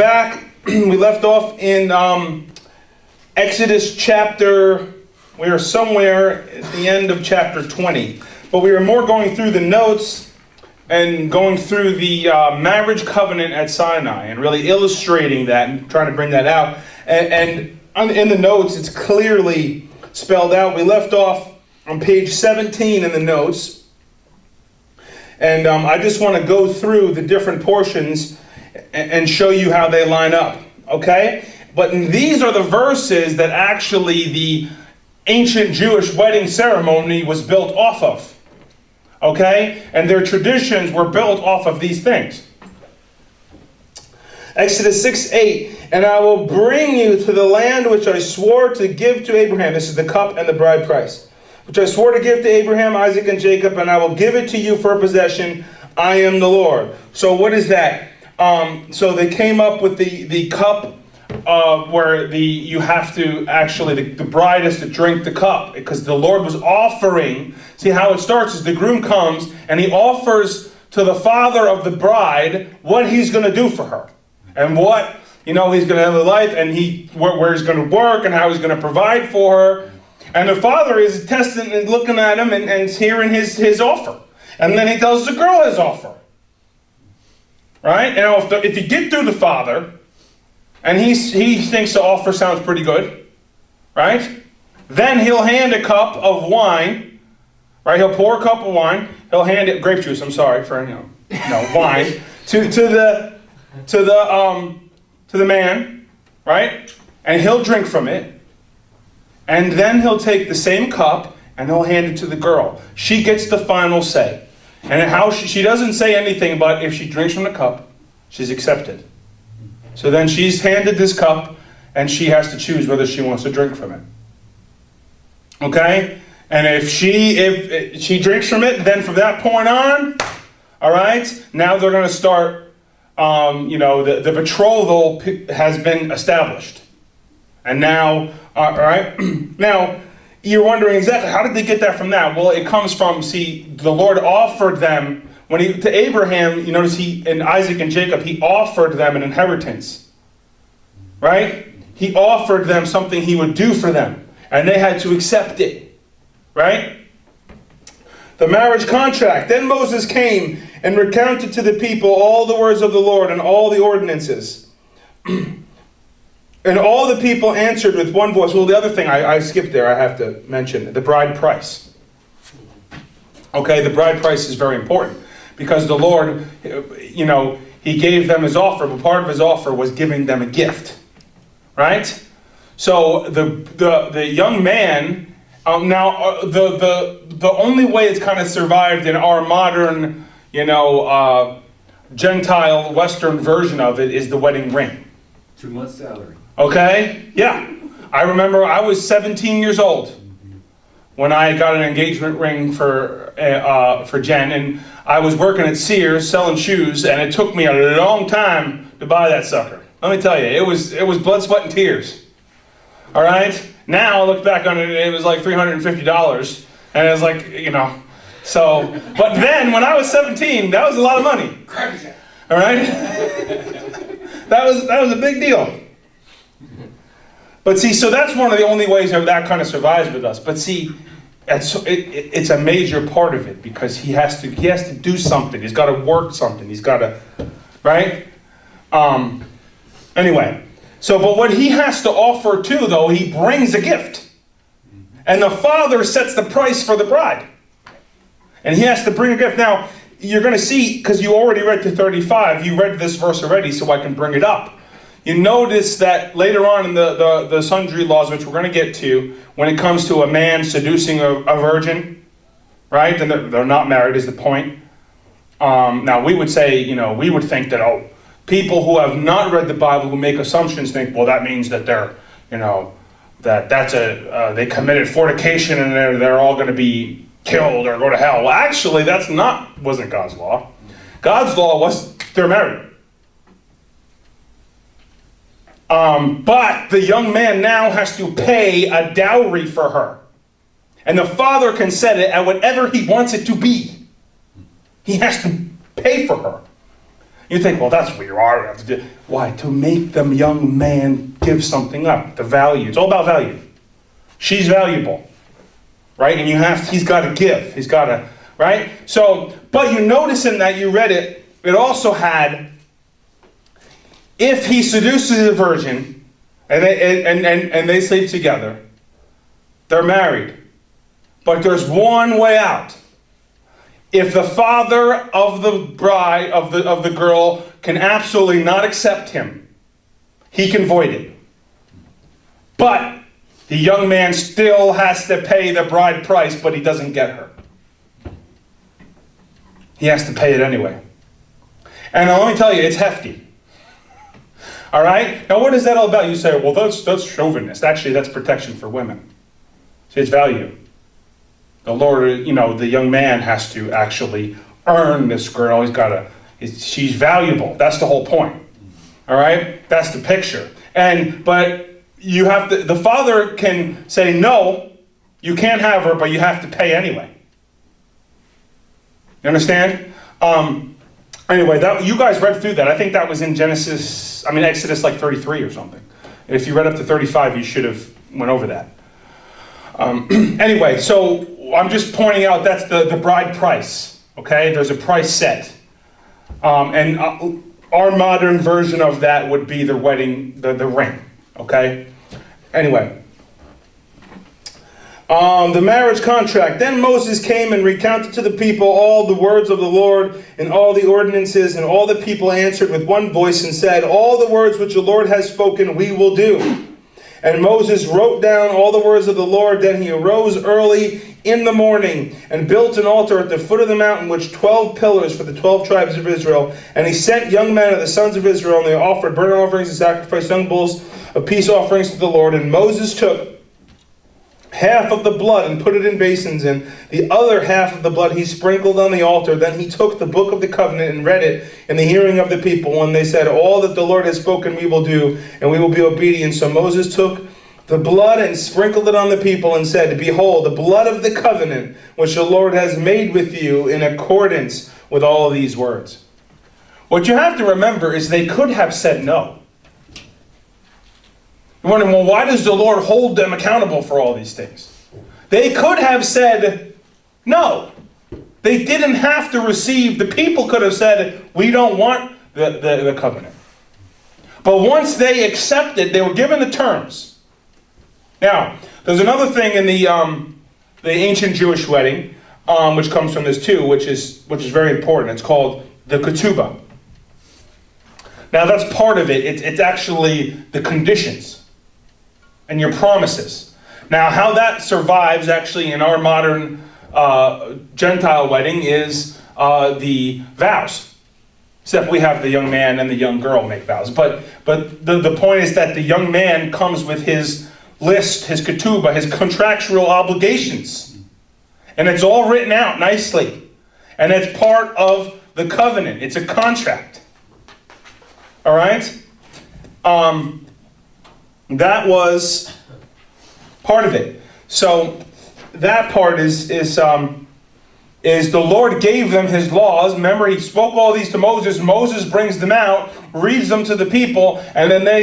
back, we left off in Exodus chapter, we are somewhere at the end of chapter 20. But we were more going through the notes and going through the marriage covenant at Sinai and really illustrating that and trying to bring that out. And in the notes, it's clearly spelled out. We left off on page 17 in the notes. And I just want to go through the different portions and show you how they line up. Okay? But these are the verses that actually the ancient Jewish wedding ceremony was built off of. Okay? And their traditions were built off of these things. Exodus 6:8, and I will bring you to the land which I swore to give to Abraham. This is the cup and the bride price. Which I swore to give to Abraham, Isaac, and Jacob, and I will give it to you for a possession. I am the Lord. So what is that? So they came up with the cup where you have to actually, the bride has to drink the cup because the Lord was offering. See how it starts is the groom comes and he offers to the father of the bride what he's going to do for her. And what, he's going to have a life and where he's going to work and how he's going to provide for her. And the father is testing and looking at him and hearing his offer. And then he tells the girl his offer. Right? Now, if you get through the father, and he thinks the offer sounds pretty good, right? Then he'll hand a cup of wine, right? He'll pour a cup of wine. He'll hand it grape juice. I'm sorry for wine to the man, right? And he'll drink from it. And then he'll take the same cup and he'll hand it to the girl. She gets the final say. And how she doesn't say anything, but if she drinks from the cup, she's accepted. So then she's handed this cup, and she has to choose whether she wants to drink from it. Okay? And if she drinks from it, then from that point on, all right, now they're going to start, the betrothal has been established. And now, all right, now, you're wondering exactly, how did they get that from that? Well, it comes from, the Lord offered them, to Abraham, you notice and Isaac and Jacob, he offered them an inheritance. Right? He offered them something he would do for them. And they had to accept it. Right? The marriage contract. Then Moses came and recounted to the people all the words of the Lord and all the ordinances. And all the people answered with one voice. Well, the other thing I skipped there, I have to mention, the bride price. Okay, the bride price is very important. Because the Lord, he gave them his offer, but part of his offer was giving them a gift. Right? So the young man, the only way it's kind of survived in our modern, Gentile Western version of it is the wedding ring. 2 months' salary. Okay? Yeah. I remember I was 17 years old when I got an engagement ring for Jen, and I was working at Sears selling shoes, and it took me a long time to buy that sucker. Let me tell you, it was blood, sweat, and tears. All right? Now I look back on it, and it was like $350, and it was like, so, but then when I was 17, that was a lot of money. All right? That was a big deal. But so that's one of the only ways that kind of survives with us. But it's a major part of it because he has to do something. He's got to work something. He's got to, right? Anyway, but what he has to offer too, though, he brings a gift. And the father sets the price for the bride. And he has to bring a gift. Now, you're going to see, because you already read to 35, you read this verse already, so I can bring it up. You notice that later on in the sundry laws, which we're going to get to, when it comes to a man seducing a virgin, right? Then they're not married is the point. Now, we would say, we would think that, people who have not read the Bible, who make assumptions, think, well, that means that they're, they committed fornication and they're all going to be killed or go to hell. Well, actually, wasn't God's law. God's law was they're married. But the young man now has to pay a dowry for her. And the father can set it at whatever he wants it to be. He has to pay for her. You think, well, that's what you are. Why? To make the young man give something up. The value. It's all about value. She's valuable. Right? And he's got to give. He's got to, right? So, but you notice in that, you read it, it also had, if he seduces a virgin, and they sleep together, they're married. But there's one way out. If the father of the bride, of the girl, can absolutely not accept him, he can void it. But the young man still has to pay the bride price, but he doesn't get her. He has to pay it anyway. And let me tell you, it's hefty. All right? Now, what is that all about? You say, well, that's chauvinist. Actually, that's protection for women. See, it's value. The Lord, the young man has to actually earn this girl. She's valuable. That's the whole point. All right? That's the picture. But you have to, the father can say, no, you can't have her, but you have to pay anyway. You understand? Anyway, you guys read through that. I think that was in Exodus like 33 or something. If you read up to 35, you should have went over that. Anyway, so I'm just pointing out that's the bride price. Okay, there's a price set, and our modern version of that would be the wedding, the ring. Okay. Anyway, the marriage contract. Then Moses came and recounted to the people all the words of the Lord and all the ordinances, and all the people answered with one voice and said, all the words which the Lord has spoken we will do. And Moses wrote down all the words of the Lord. Then he arose early in the morning and built an altar at the foot of the mountain, which 12 pillars for the 12 tribes of Israel. And he sent young men of the sons of Israel, and they offered burnt offerings and sacrificed young bulls of peace offerings to the Lord. And Moses took half of the blood and put it in basins, and the other half of the blood he sprinkled on the altar. Then he took the book of the covenant and read it in the hearing of the people. And they said, all that the Lord has spoken we will do, and we will be obedient. So Moses took the blood and sprinkled it on the people and said, behold, the blood of the covenant which the Lord has made with you in accordance with all of these words. What you have to remember is they could have said no. You're wondering, well, why does the Lord hold them accountable for all these things? They could have said no. They didn't have to receive. The people could have said, we don't want the covenant. But once they accepted, they were given the terms. Now, there's another thing in the ancient Jewish wedding, which comes from this too, which is very important. It's called the ketubah. Now, that's part of it. It's actually the conditions and your promises. Now, how that survives actually in our modern Gentile wedding is the vows. Except we have the young man and the young girl make vows. But the point is that the young man comes with his list, his ketubah, his contractual obligations. And it's all written out nicely. And it's part of the covenant. It's a contract. All right? That was part of it. So that part is the Lord gave them his laws. Remember, he spoke all these to Moses. Moses brings them out, reads them to the people, and then they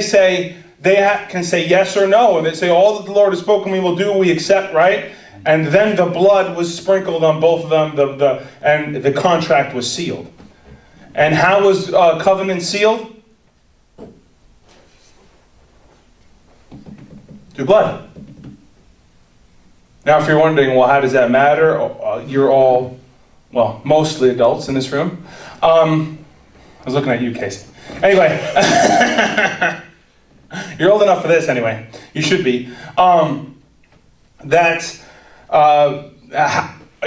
can say yes or no. And they say, all that the Lord has spoken we will do, we accept, right? And then the blood was sprinkled on both of them, and the contract was sealed. And how was covenant sealed? Through blood. Now, if you're wondering, well, how does that matter? You're all, well, mostly adults in this room. I was looking at you, Casey. Anyway, you're old enough for this anyway. You should be.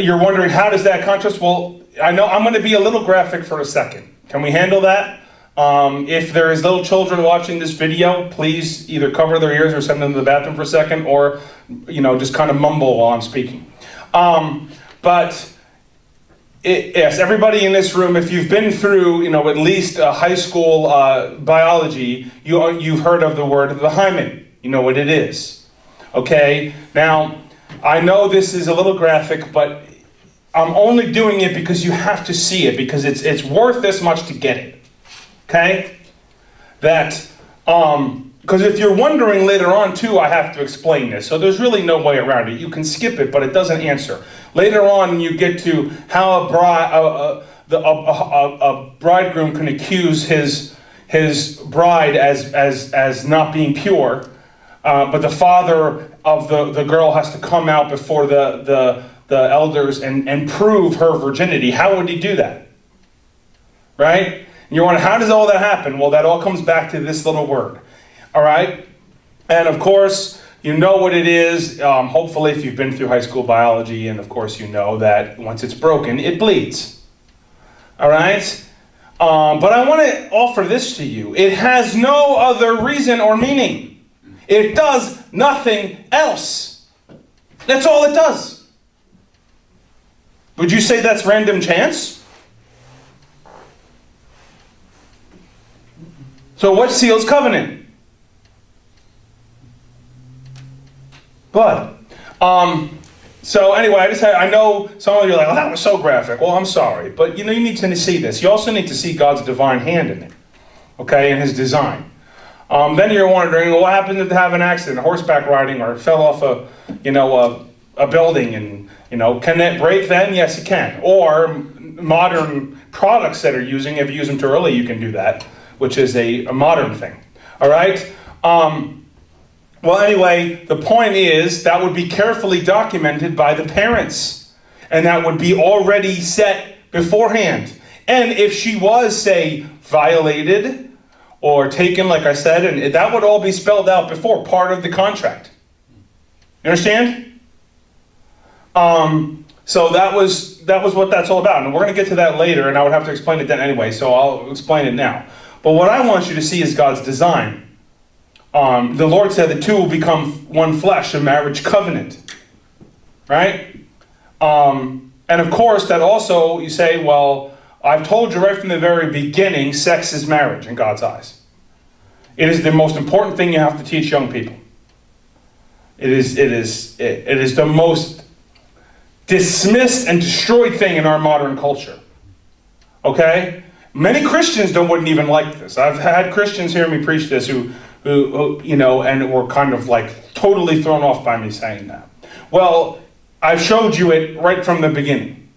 You're wondering, how does that contrast? Well, I know I'm going to be a little graphic for a second. Can we handle that? If there is little children watching this video, please either cover their ears or send them to the bathroom for a second, or, just kind of mumble while I'm speaking. Yes, everybody in this room, if you've been through, at least high school biology, you've heard of the word the hymen. You know what it is. Okay? Now, I know this is a little graphic, but I'm only doing it because you have to see it, because it's worth this much to get it. Okay? That, because if you're wondering later on too, I have to explain this. So there's really no way around it. You can skip it, but it doesn't answer. Later on, you get to how a bridegroom can accuse his bride as not being pure, but the father of the girl has to come out before the elders and prove her virginity. How would he do that? Right? And you're wondering, how does all that happen? Well, that all comes back to this little word. All right? And of course, you know what it is. Hopefully, if you've been through high school biology, and of course you know that once it's broken, it bleeds. All right? But I want to offer this to you. It has no other reason or meaning. It does nothing else. That's all it does. Would you say that's random chance? So what seals covenant? Blood. So anyway, I know some of you are like, oh, that was so graphic. Well, I'm sorry. But you need to see this. You also need to see God's divine hand in it. Okay, in his design. Then you're wondering, well, what happens if they have an accident, horseback riding, or fell off a building, and can it break then? Yes, it can. Or modern products that are using, if you use them too early, you can do that, which is a modern thing. All right? Well, anyway, the point is that would be carefully documented by the parents. And that would be already set beforehand. And if she was, say, violated or taken, like I said, and that would all be spelled out before, part of the contract. You understand? So that was what that's all about. And we're going to get to that later, and I would have to explain it then anyway, so I'll explain it now. But what I want you to see is God's design. The Lord said the two will become one flesh, a marriage covenant. Right? And of course, that also, you say, well, I've told you right from the very beginning, sex is marriage in God's eyes. It is the most important thing you have to teach young people. It is the most dismissed and destroyed thing in our modern culture. Okay? Many Christians wouldn't even like this. I've had Christians hear me preach this who and were kind of like totally thrown off by me saying that. Well, I've showed you it right from the beginning.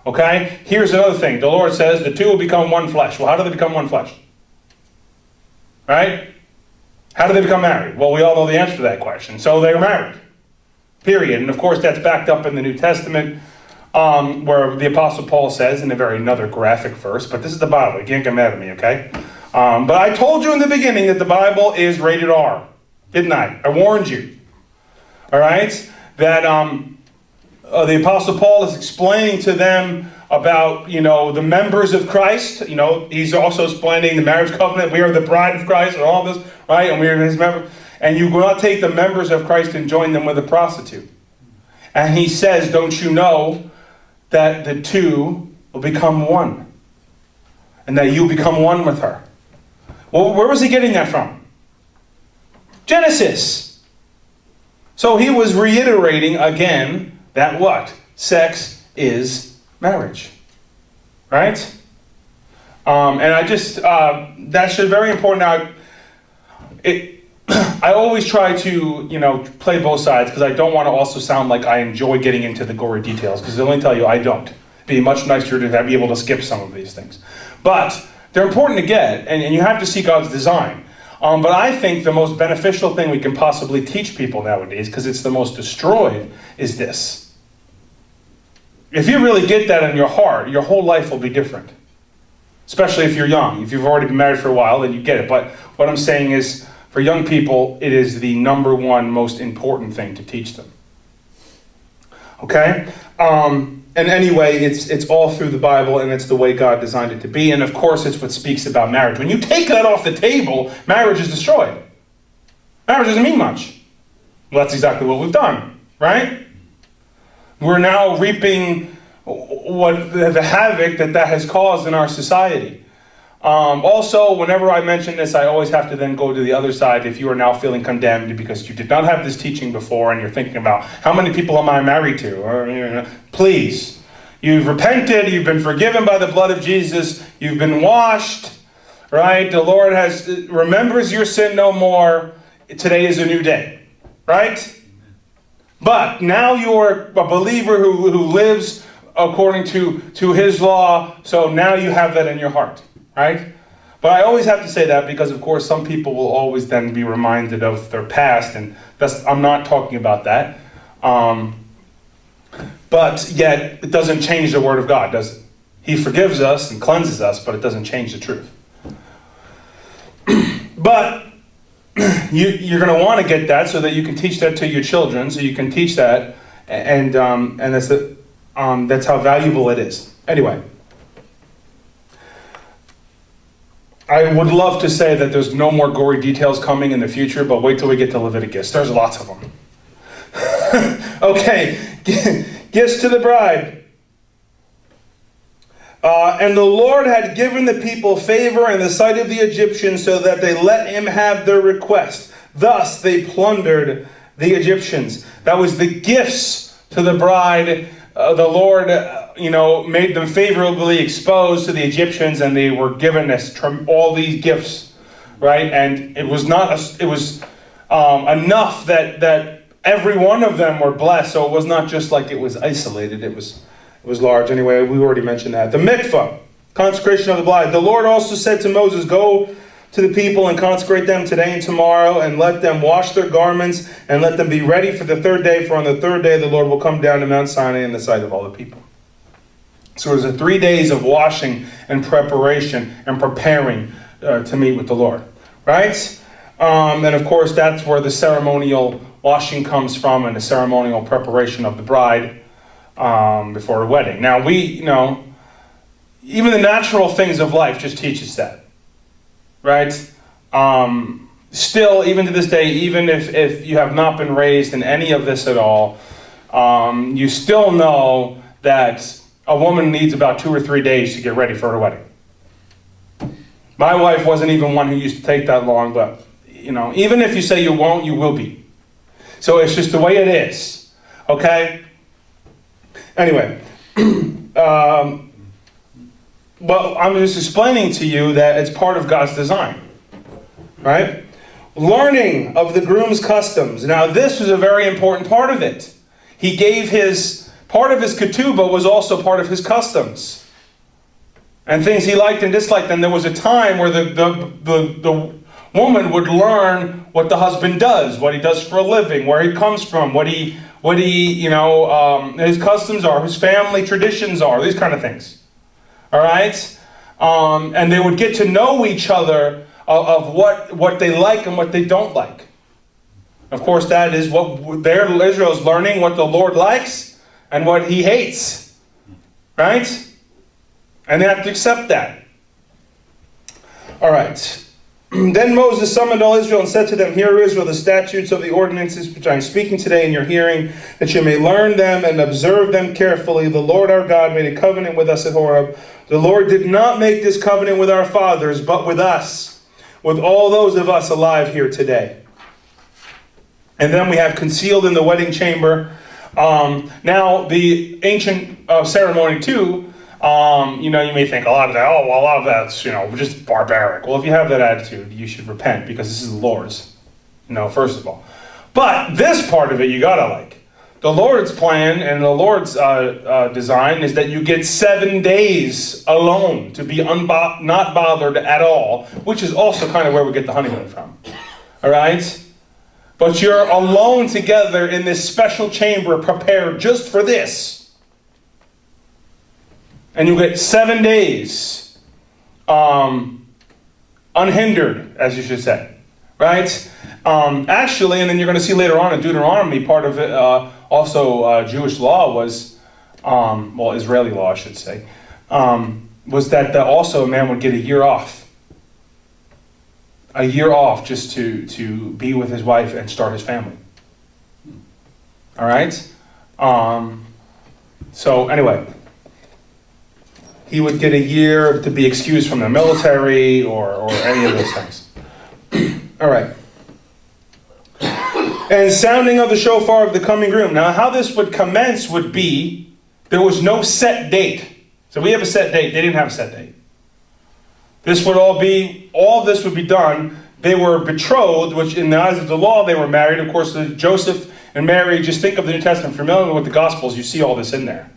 Okay? Here's another thing. The Lord says the two will become one flesh. Well, how do they become one flesh? Right? How do they become married? Well, we all know the answer to that question. So they're married. Period. And of course, that's backed up in the New Testament, where the Apostle Paul says in another graphic verse, but this is the Bible. You can't get mad at me, okay? But I told you in the beginning that the Bible is rated R. Didn't I? I warned you. All right? That the Apostle Paul is explaining to them about, the members of Christ. He's also explaining the marriage covenant. We are the bride of Christ and all this, right? And we are his members. And you will not take the members of Christ and join them with a prostitute. And he says, don't you know that the two will become one? And that you become one with her. Well, where was he getting that from? Genesis. So he was reiterating again that what? Sex is marriage. Right? And I just, that's very important. Now, I always try to, play both sides, because I don't want to also sound like I enjoy getting into the gory details, because let me tell you, I don't. It'd be much nicer to be able to skip some of these things. But they're important to get, and you have to see God's design. But I think the most beneficial thing we can possibly teach people nowadays, because it's the most destroyed, is this. If you really get that in your heart, your whole life will be different. Especially if you're young. If you've already been married for a while, then you get it. But what I'm saying is, for young people, it is the number one most important thing to teach them. Okay? And anyway, it's all through the Bible, and it's the way God designed it to be. And of course, it's what speaks about marriage. When you take that off the table, marriage is destroyed. Marriage doesn't mean much. Well, that's exactly what we've done, right? We're now reaping what the havoc that has caused in our society. Also, whenever I mention this, I always have to then go to the other side. If you are now feeling condemned because you did not have this teaching before, and you're thinking about, how many people am I married to? Or, please, you've repented, you've been forgiven by the blood of Jesus, you've been washed, right? The Lord remembers your sin no more. Today is a new day, right? But now you're a believer who lives according to his law, so now you have that in your heart, right? But I always have to say that because, of course, some people will always then be reminded of their past, and I'm not talking about that. But yet, it doesn't change the Word of God, does it? He forgives us and cleanses us, but it doesn't change the truth. But you're going to want to get that so that you can teach that to your children, so you can teach that, and that's how valuable it is. Anyway, I would love to say that there's no more gory details coming in the future, but wait till we get to Leviticus. There's lots of them. Okay, gifts to the bride. And the Lord had given the people favor in the sight of the Egyptians so that they let him have their request. Thus they plundered the Egyptians. That was the gifts to the bride. The Lord, made them favorably exposed to the Egyptians, and they were given all these gifts, right? And it was enough that every one of them were blessed. So it was not just like it was isolated. It was large. Anyway, we already mentioned that. The mikvah, consecration of the bride. The Lord also said to Moses, "Go to the people and consecrate them today and tomorrow, and let them wash their garments, and let them be ready for the third day. For on the third day the Lord will come down to Mount Sinai in the sight of all the people." So there's 3 days of washing and preparation and preparing to meet with the Lord, right? And of course, that's where the ceremonial washing comes from, and the ceremonial preparation of the bride before a wedding. Now, even the natural things of life just teach us that, right? Still, even to this day, even if you have not been raised in any of this at all, you still know that a woman needs about 2 or 3 days to get ready for her wedding. My wife wasn't even one who used to take that long, but, even if you say you won't, you will be. So it's just the way it is, okay? Anyway, well, I'm just explaining to you that it's part of God's design, right? Learning of the groom's customs. Now, this was a very important part of it. He gave part of his ketubah was also part of his customs. And things he liked and disliked. And there was a time where the woman would learn what the husband does, what he does for a living, where he comes from, what his customs are, his family traditions are, these kind of things. All right? And they would get to know each other of what they like and what they don't like. Of course, that is what Israel's learning, what the Lord likes and what he hates. Right? And they have to accept that. All right. Then Moses summoned all Israel and said to them, "Hear, Israel, the statutes of the ordinances which I am speaking today in your hearing, that you may learn them and observe them carefully. The Lord our God made a covenant with us at Horeb. The Lord did not make this covenant with our fathers, but with us, with all those of us alive here today." And then we have concealed in the wedding chamber. Now, the ancient ceremony too, you may think a lot of that's, just barbaric. Well, if you have that attitude, you should repent, because this is the Lord's, first of all. But this part of it, you gotta like. The Lord's plan and the Lord's design is that you get 7 days alone to be not bothered at all, which is also kind of where we get the honeymoon from. All right? But you're alone together in this special chamber prepared just for this. And you get 7 days unhindered, as you should say. Right? Actually, and then you're going to see later on in Deuteronomy, part of it, also Jewish law was, Israeli law, I should say, was that also a man would get a year off. A year off just to be with his wife and start his family. All right? So anyway, he would get a year to be excused from the military or any of those things. All right. And sounding of the shofar of the coming groom. Now, how this would commence would be, there was no set date. So we have a set date. They didn't have a set date. This would all this would be done. They were betrothed, which in the eyes of the law, they were married. Of course, Joseph and Mary, just think of the New Testament, familiar with the Gospels, you see all this in there,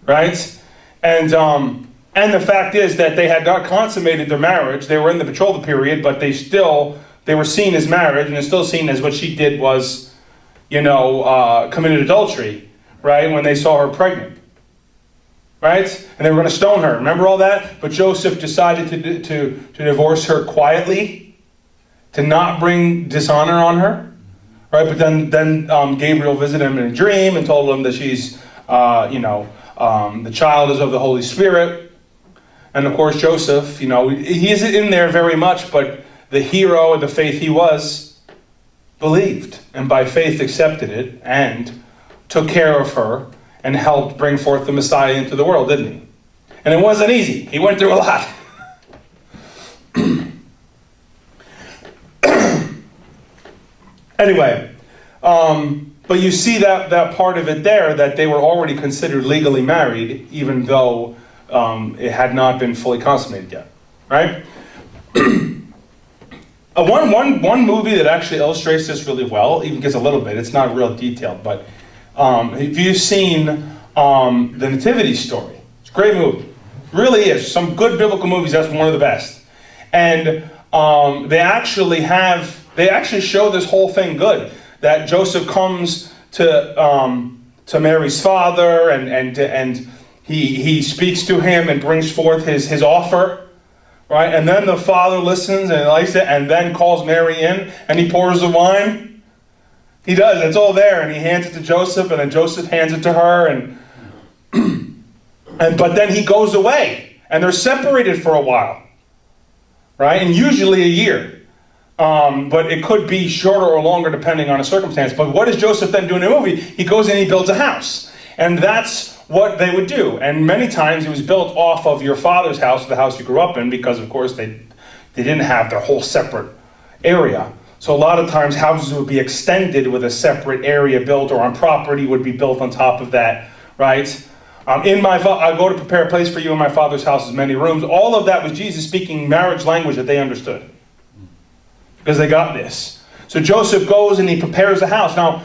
right? And the fact is that they had not consummated their marriage. They were in the betrothal period, but they were seen as marriage, and it's still seen as what she did was, committed adultery, right? When they saw her pregnant, right? And they were going to stone her. Remember all that? But Joseph decided to divorce her quietly, to not bring dishonor on her, right? But then Gabriel visited him in a dream and told him that she's, the child is of the Holy Spirit. And of course, Joseph, he isn't in there very much, but the hero of the faith he was, believed. And by faith accepted it and took care of her and helped bring forth the Messiah into the world, didn't he? And it wasn't easy. He went through a lot. Anyway, but you see that part of it there, that they were already considered legally married, even though it had not been fully consummated yet, right? One movie that actually illustrates this really well, even gets a little bit, it's not real detailed, but if you've seen The Nativity Story, it's a great movie. It really is. Some good biblical movies, that's one of the best. And they actually show this whole thing good. That Joseph comes to Mary's father and he speaks to him and brings forth his offer, right? And then the father listens and likes it and then calls Mary in and he pours the wine. He does. It's all there, and he hands it to Joseph, and then Joseph hands it to her, and but then he goes away, and they're separated for a while, right? And usually a year. But it could be shorter or longer depending on a circumstance. But what does Joseph then do in the movie? He goes and he builds a house. And that's what they would do. And many times it was built off of your father's house, the house you grew up in, because of course they didn't have their whole separate area. So a lot of times houses would be extended with a separate area built, or on property would be built on top of that, right? I go to prepare a place for you in my father's house, as many rooms. All of that was Jesus speaking marriage language that they understood. Because they got this. So Joseph goes and he prepares a house. Now,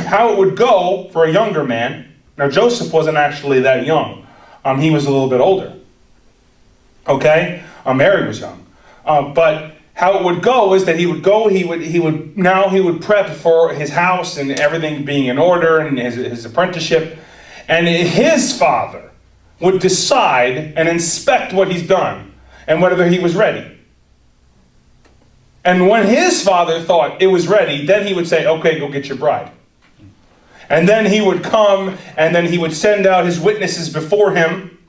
how it would go for a younger man. Now, Joseph wasn't actually that young. He was a little bit older. Okay? Mary was young. But how it would go is that he would prep for his house and everything being in order and his apprenticeship. And his father would decide and inspect what he's done and whether he was ready. And when his father thought it was ready, then he would say, okay, go get your bride. And then he would come and then he would send out his witnesses before him,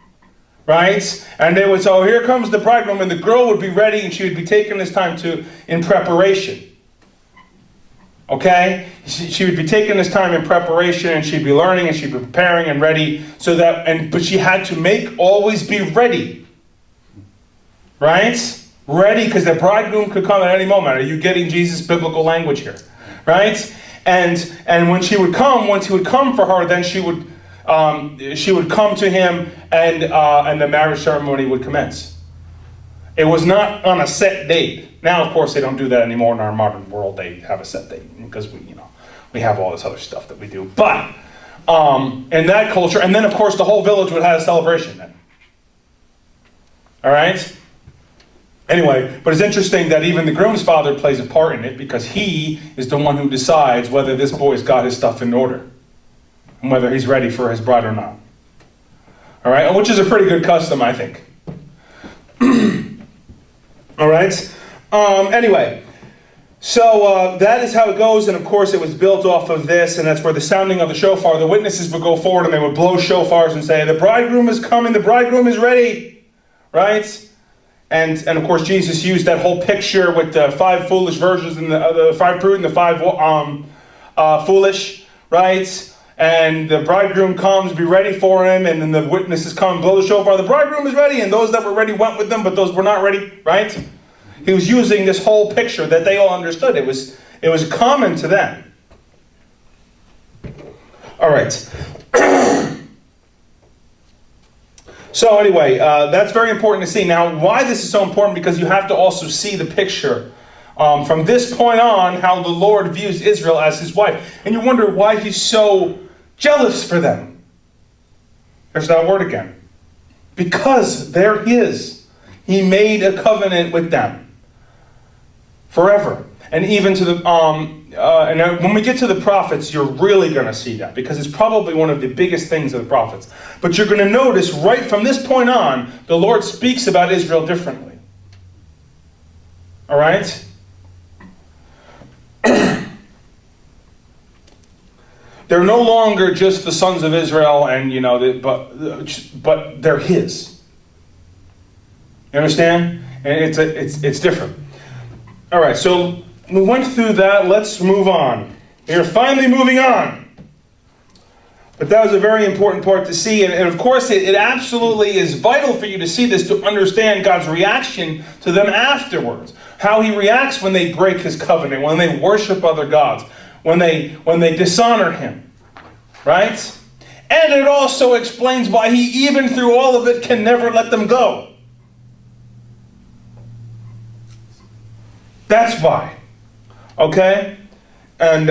right? And they would say, oh, here comes the bridegroom, and the girl would be ready and she would be taking this time in preparation. Okay? She would be taking this time in preparation, and she'd be learning and she'd be preparing and ready but she had to always be ready. Right? Ready, because the bridegroom could come at any moment. Are you getting Jesus' biblical language here? Right? And when she would come, once he would come for her, then she would come to him, and the marriage ceremony would commence. It was not on a set date. Now, of course, they don't do that anymore in our modern world. They have a set date because we have all this other stuff that we do. But in that culture, and then of course the whole village would have a celebration then. All right. Anyway, but it's interesting that even the groom's father plays a part in it, because he is the one who decides whether this boy's got his stuff in order and whether he's ready for his bride or not. All right, which is a pretty good custom, I think. All right. Anyway, so that is how it goes, and of course it was built off of this, and that's where the sounding of the shofar, the witnesses would go forward and they would blow shofars and say, the bridegroom is coming, the bridegroom is ready, right? And of course Jesus used that whole picture with the 5 foolish virgins and the 5 prudent and the 5 foolish, right? And the bridegroom comes, be ready for him, and then the witnesses come, blow the shofar, the bridegroom is ready, and those that were ready went with them, but those were not ready, right? He was using this whole picture that they all understood. It was common to them. All right. So anyway, that's very important to see. Now, why this is so important? Because you have to also see the picture. From this point on, how the Lord views Israel as his wife. And you wonder why he's so jealous for them. There's that word again. Because they're his. He made a covenant with them. Forever. And even to the... and when we get to the prophets, you're really going to see that. Because it's probably one of the biggest things of the prophets. But you're going to notice right from this point on, the Lord speaks about Israel differently. Alright? They're no longer just the sons of Israel, and but they're his. You understand? And it's different. All right, so we went through that. Let's move on. We're finally moving on. But that was a very important part to see, and of course, it absolutely is vital for you to see this to understand God's reaction to them afterwards. How he reacts when they break his covenant, when they worship other gods, when they dishonor him. Right? And it also explains why he, even through all of it, can never let them go. That's why. Okay? And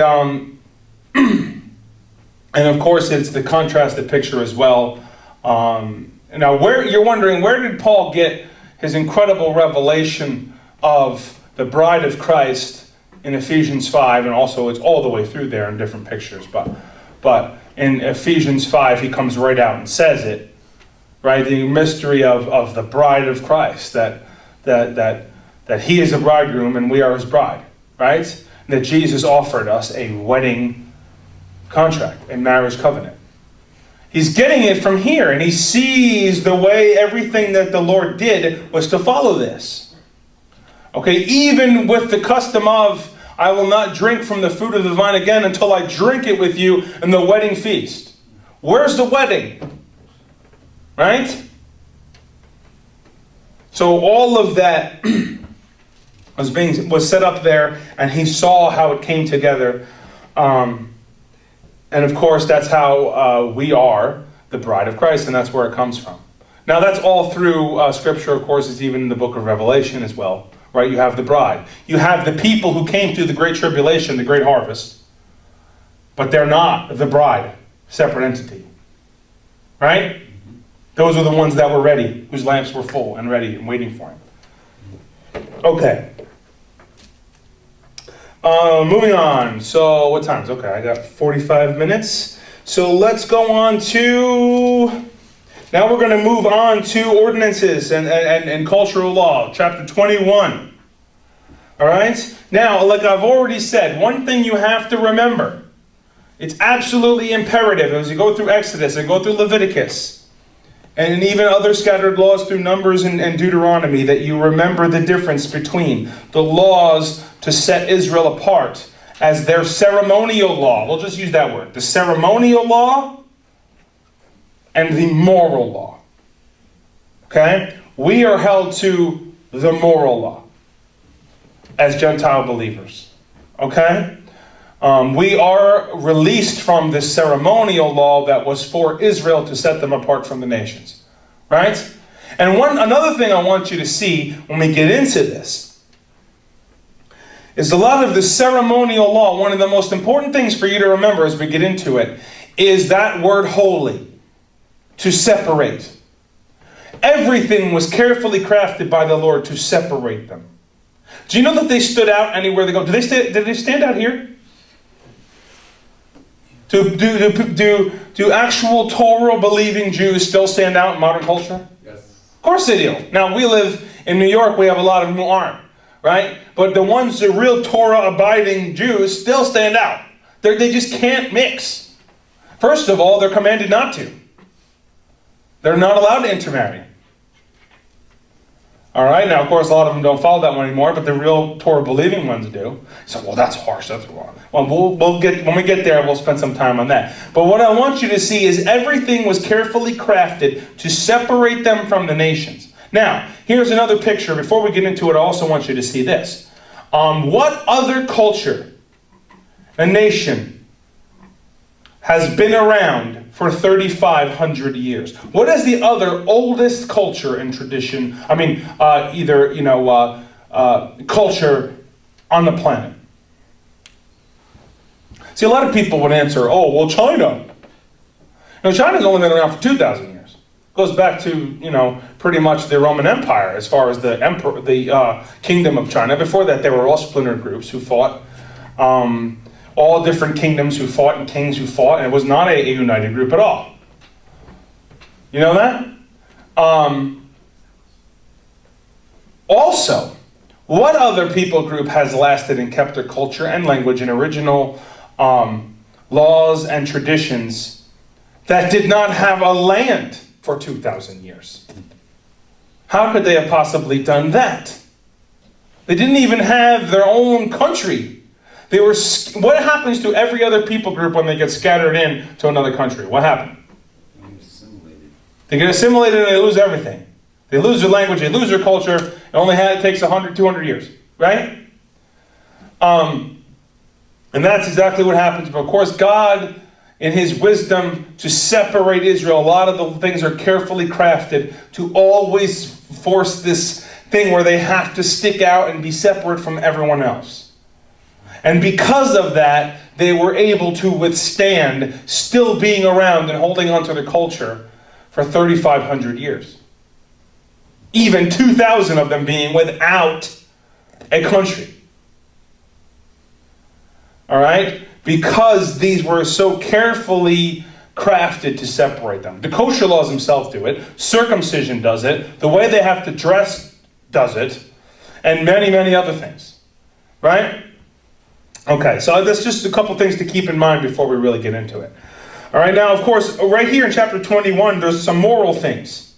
and of course it's the contrasted picture as well. Now where you're wondering, where did Paul get his incredible revelation of the bride of Christ in Ephesians 5, and also it's all the way through there in different pictures, but in Ephesians 5 he comes right out and says it, right? The mystery of the bride of Christ, that he is a bridegroom and we are his bride, right? That Jesus offered us a wedding contract, a marriage covenant. He's getting it from here, and he sees the way everything that the Lord did was to follow this. Okay, even with the custom of, I will not drink from the fruit of the vine again until I drink it with you in the wedding feast. Where's the wedding? Right? So all of that was set up there, and he saw how it came together. And of course, that's how we are the bride of Christ, and that's where it comes from. Now, that's all through Scripture. Of course, it's even in the book of Revelation as well. Right? You have the bride. You have the people who came through the great tribulation, the great harvest. But they're not the bride, separate entity. Right? Those are the ones that were ready, whose lamps were full and ready and waiting for him. Okay. Moving on. So, what time is it? Okay, I got 45 minutes. So, let's go on to... Now we're going to move on to ordinances and cultural law, chapter 21. All right? Now, like I've already said, one thing you have to remember, it's absolutely imperative as you go through Exodus and go through Leviticus, and even other scattered laws through Numbers and Deuteronomy, that you remember the difference between the laws to set Israel apart as their ceremonial law. We'll just use that word. The ceremonial law and the moral law. Okay? We are held to the moral law as Gentile believers. Okay? We are released from the ceremonial law that was for Israel to set them apart from the nations. Right? And another thing I want you to see when we get into this is a lot of the ceremonial law. One of the most important things for you to remember as we get into it is that word holy. To separate. Everything was carefully crafted by the Lord to separate them. Do you know that they stood out anywhere they go? Did they stand out here? Do actual Torah-believing Jews still stand out in modern culture? Yes. Of course they do. Now, we live in New York. We have a lot of them who aren't. Right? But the ones, the real Torah-abiding Jews still stand out. They just can't mix. First of all, they're commanded not to. They're not allowed to intermarry. All right, now of course a lot of them don't follow that one anymore, but the real Torah-believing ones do. So, well, that's harsh. That's wrong. Well, when we get there, we'll spend some time on that. But what I want you to see is everything was carefully crafted to separate them from the nations. Now, here's another picture. Before we get into it, I also want you to see this. What other culture, a nation, has been around for 3,500 years. What is the other oldest culture and tradition, culture on the planet? See, a lot of people would answer, oh, well, China. Now, China's only been around for 2,000 years. It goes back to, pretty much the Roman Empire as far as the kingdom of China. Before that, they were all splintered groups who fought, all different kingdoms who fought and kings who fought, and it was not a united group at all. You know that? Also, what other people group has lasted and kept their culture and language and original laws and traditions that did not have a land for 2,000 years? How could they have possibly done that? They didn't even have their own country. What happens to every other people group when they get scattered in to another country? What happened? They get assimilated and they lose everything. They lose their language, they lose their culture. It takes 100, 200 years, right? And that's exactly what happens. But of course, God, in His wisdom to separate Israel, a lot of the things are carefully crafted to always force this thing where they have to stick out and be separate from everyone else. And because of that, they were able to withstand still being around and holding on to their culture for 3,500 years. Even 2,000 of them being without a country. All right? Because these were so carefully crafted to separate them. The kosher laws themselves do it. Circumcision does it. The way they have to dress does it. And many, many other things. Right? Okay, so that's just a couple things to keep in mind before we really get into it. All right, now, of course, right here in chapter 21, there's some moral things.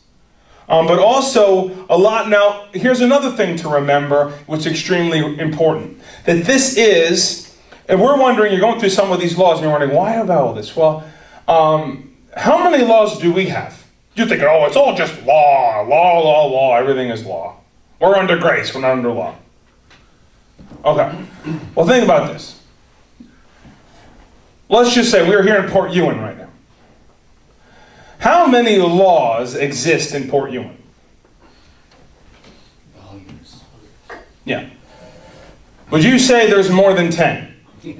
But also a lot. Now, here's another thing to remember, which is extremely important. That this is, and we're wondering, you're going through some of these laws, and you're wondering, why about all this? Well, how many laws do we have? You're thinking, oh, it's all just law, everything is law. We're under grace, we're not under law. Okay, well, think about this. Let's just say we're here in Port Ewan right now. How many laws exist in Port Ewan? Volumes. Yeah. Would you say there's more than 10? Yeah.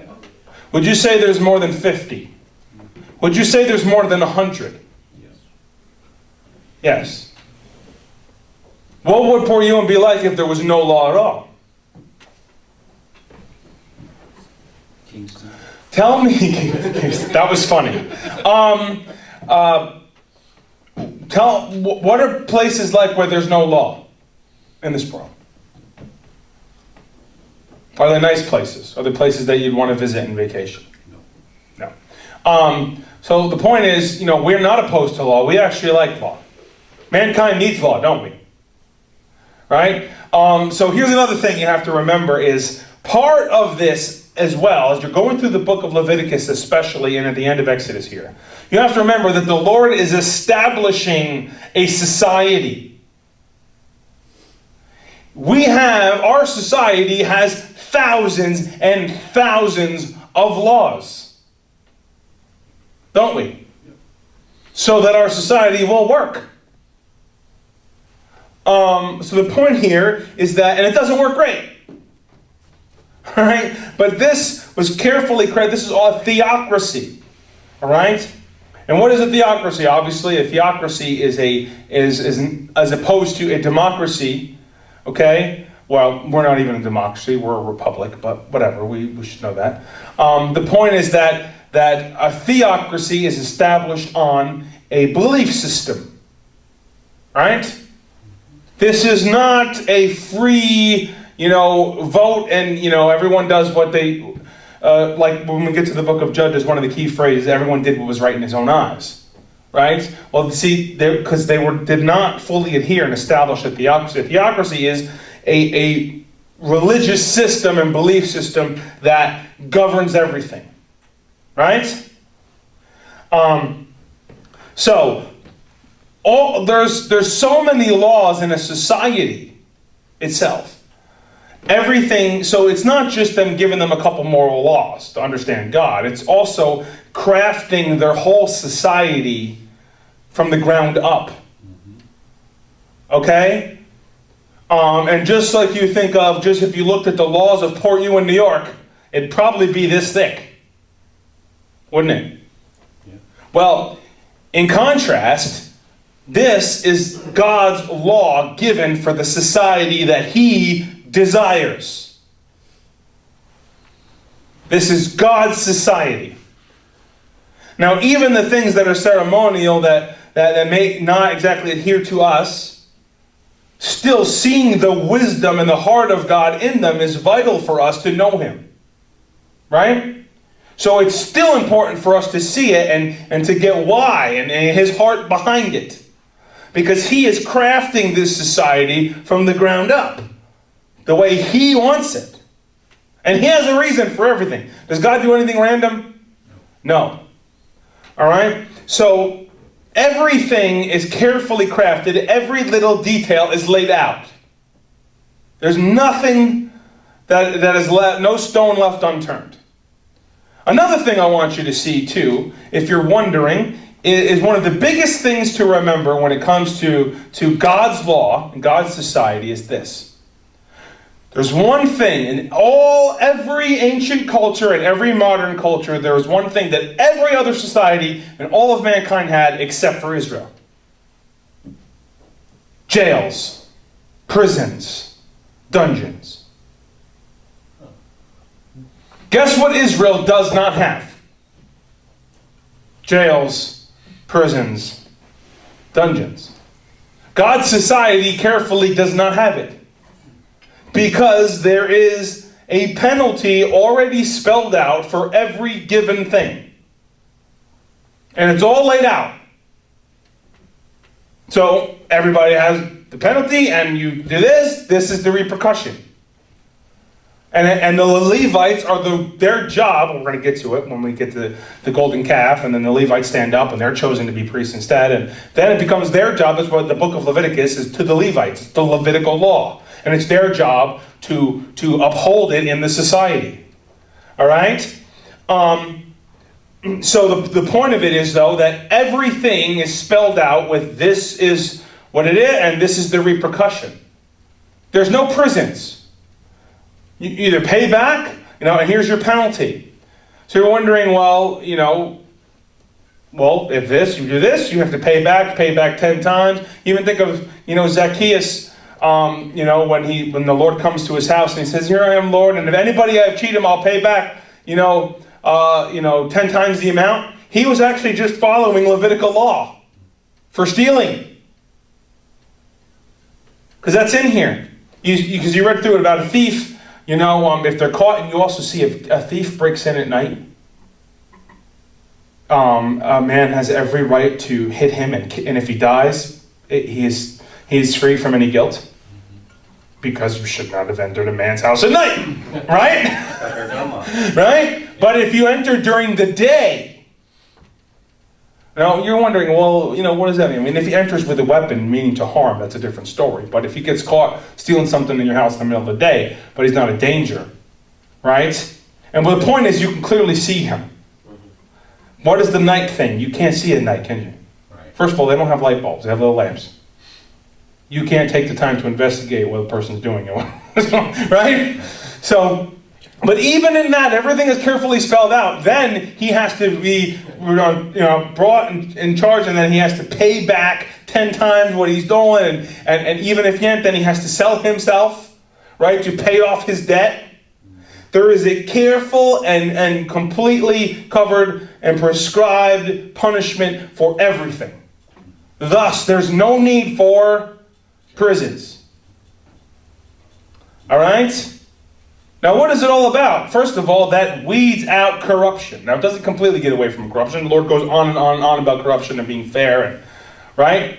Would you say there's more than 50? Would you say there's more than 100? Yes. Yes. What would Port Ewan be like if there was no law at all? Kingston. Tell me, that was funny. What are places like where there's no law in this world? Are they nice places? Are they places that you'd want to visit in vacation? No. So the point is, we're not opposed to law. We actually like law. Mankind needs law, don't we? Right? So here's another thing you have to remember is part of this as well, as you're going through the book of Leviticus especially, and at the end of Exodus here, you have to remember that the Lord is establishing a society. Our society has thousands and thousands of laws. Don't we? So that our society will work. So the point here is that, and it doesn't work great. All right, but this was carefully crafted. This is all a theocracy. All right, and what is a theocracy? Obviously, a theocracy is as opposed to a democracy. Okay, well, we're not even a democracy; we're a republic. But whatever, we should know that. The point is that a theocracy is established on a belief system. Right? This is not a free, vote and, everyone does what they, like when we get to the book of Judges, one of the key phrases, everyone did what was right in his own eyes. Right? Well, see, because they did not fully adhere and establish a theocracy. A theocracy is a religious system and belief system that governs everything. Right? There's so many laws in a society itself. everything, so it's not just them giving them a couple moral laws to understand God. It's also crafting their whole society from the ground up. Okay? And just like you think of, just if you looked at the laws of Port Ewan, New York, it'd probably be this thick. Wouldn't it? Yeah. Well, in contrast, this is God's law given for the society that He desires. This is God's society. Now, even the things that are ceremonial that may not exactly adhere to us, still seeing the wisdom and the heart of God in them is vital for us to know Him. Right? So it's still important for us to see it and to get why and His heart behind it. Because He is crafting this society from the ground up. The way He wants it. And He has a reason for everything. Does God do anything random? No. Alright? So everything is carefully crafted. Every little detail is laid out. There's nothing that is left, no stone left unturned. Another thing I want you to see too, if you're wondering, is one of the biggest things to remember when it comes to God's law and God's society is this. There's one thing in every ancient culture and every modern culture, there is one thing that every other society and all of mankind had except for Israel. Jails, prisons, dungeons. Guess what Israel does not have? Jails, prisons, dungeons. God's society carefully does not have it. Because there is a penalty already spelled out for every given thing. And it's all laid out. So everybody has the penalty, and you do this is the repercussion. And the Levites are their job, we're going to get to it when we get to the golden calf, and then the Levites stand up and they're chosen to be priests instead. And then it becomes their job, is what the book of Leviticus is to the Levites. It's the Levitical law. And it's their job to uphold it in the society. All right? So the point of it is, though, that everything is spelled out with this is what it is and this is the repercussion. There's no prisons. You either pay back, and here's your penalty. So you're wondering, well, if you do this, you have to pay back 10 times. Even think of, Zacchaeus, when the Lord comes to his house and he says, "Here I am, Lord, and if anybody I've cheated him, I'll pay back, 10 times the amount." He was actually just following Levitical law for stealing. Because that's in here. Because you read through it about a thief. If they're caught, and you also see if a thief breaks in at night, a man has every right to hit him, and if he dies, he is free from any guilt, because you should not have entered a man's house at night, right? Right? But if you enter during the day, now you're wondering, well, what does that mean? I mean, if he enters with a weapon, meaning to harm, that's a different story. But if he gets caught stealing something in your house in the middle of the day, but he's not a danger, right? And the point is, you can clearly see him. What is the night thing? You can't see at night, can you? Right. First of all, they don't have light bulbs. They have little lamps. You can't take the time to investigate what the person's doing, right? So, but even in that, everything is carefully spelled out. Then he has to be, brought in charge, and then he has to pay back 10 times what he's doing. And even if he can't, then he has to sell himself, right, to pay off his debt. There is a careful and completely covered and prescribed punishment for everything. Thus, there's no need for prisons. All right? Now, what is it all about? First of all, that weeds out corruption. Now, it doesn't completely get away from corruption. The Lord goes on and on and on about corruption and being fair, right?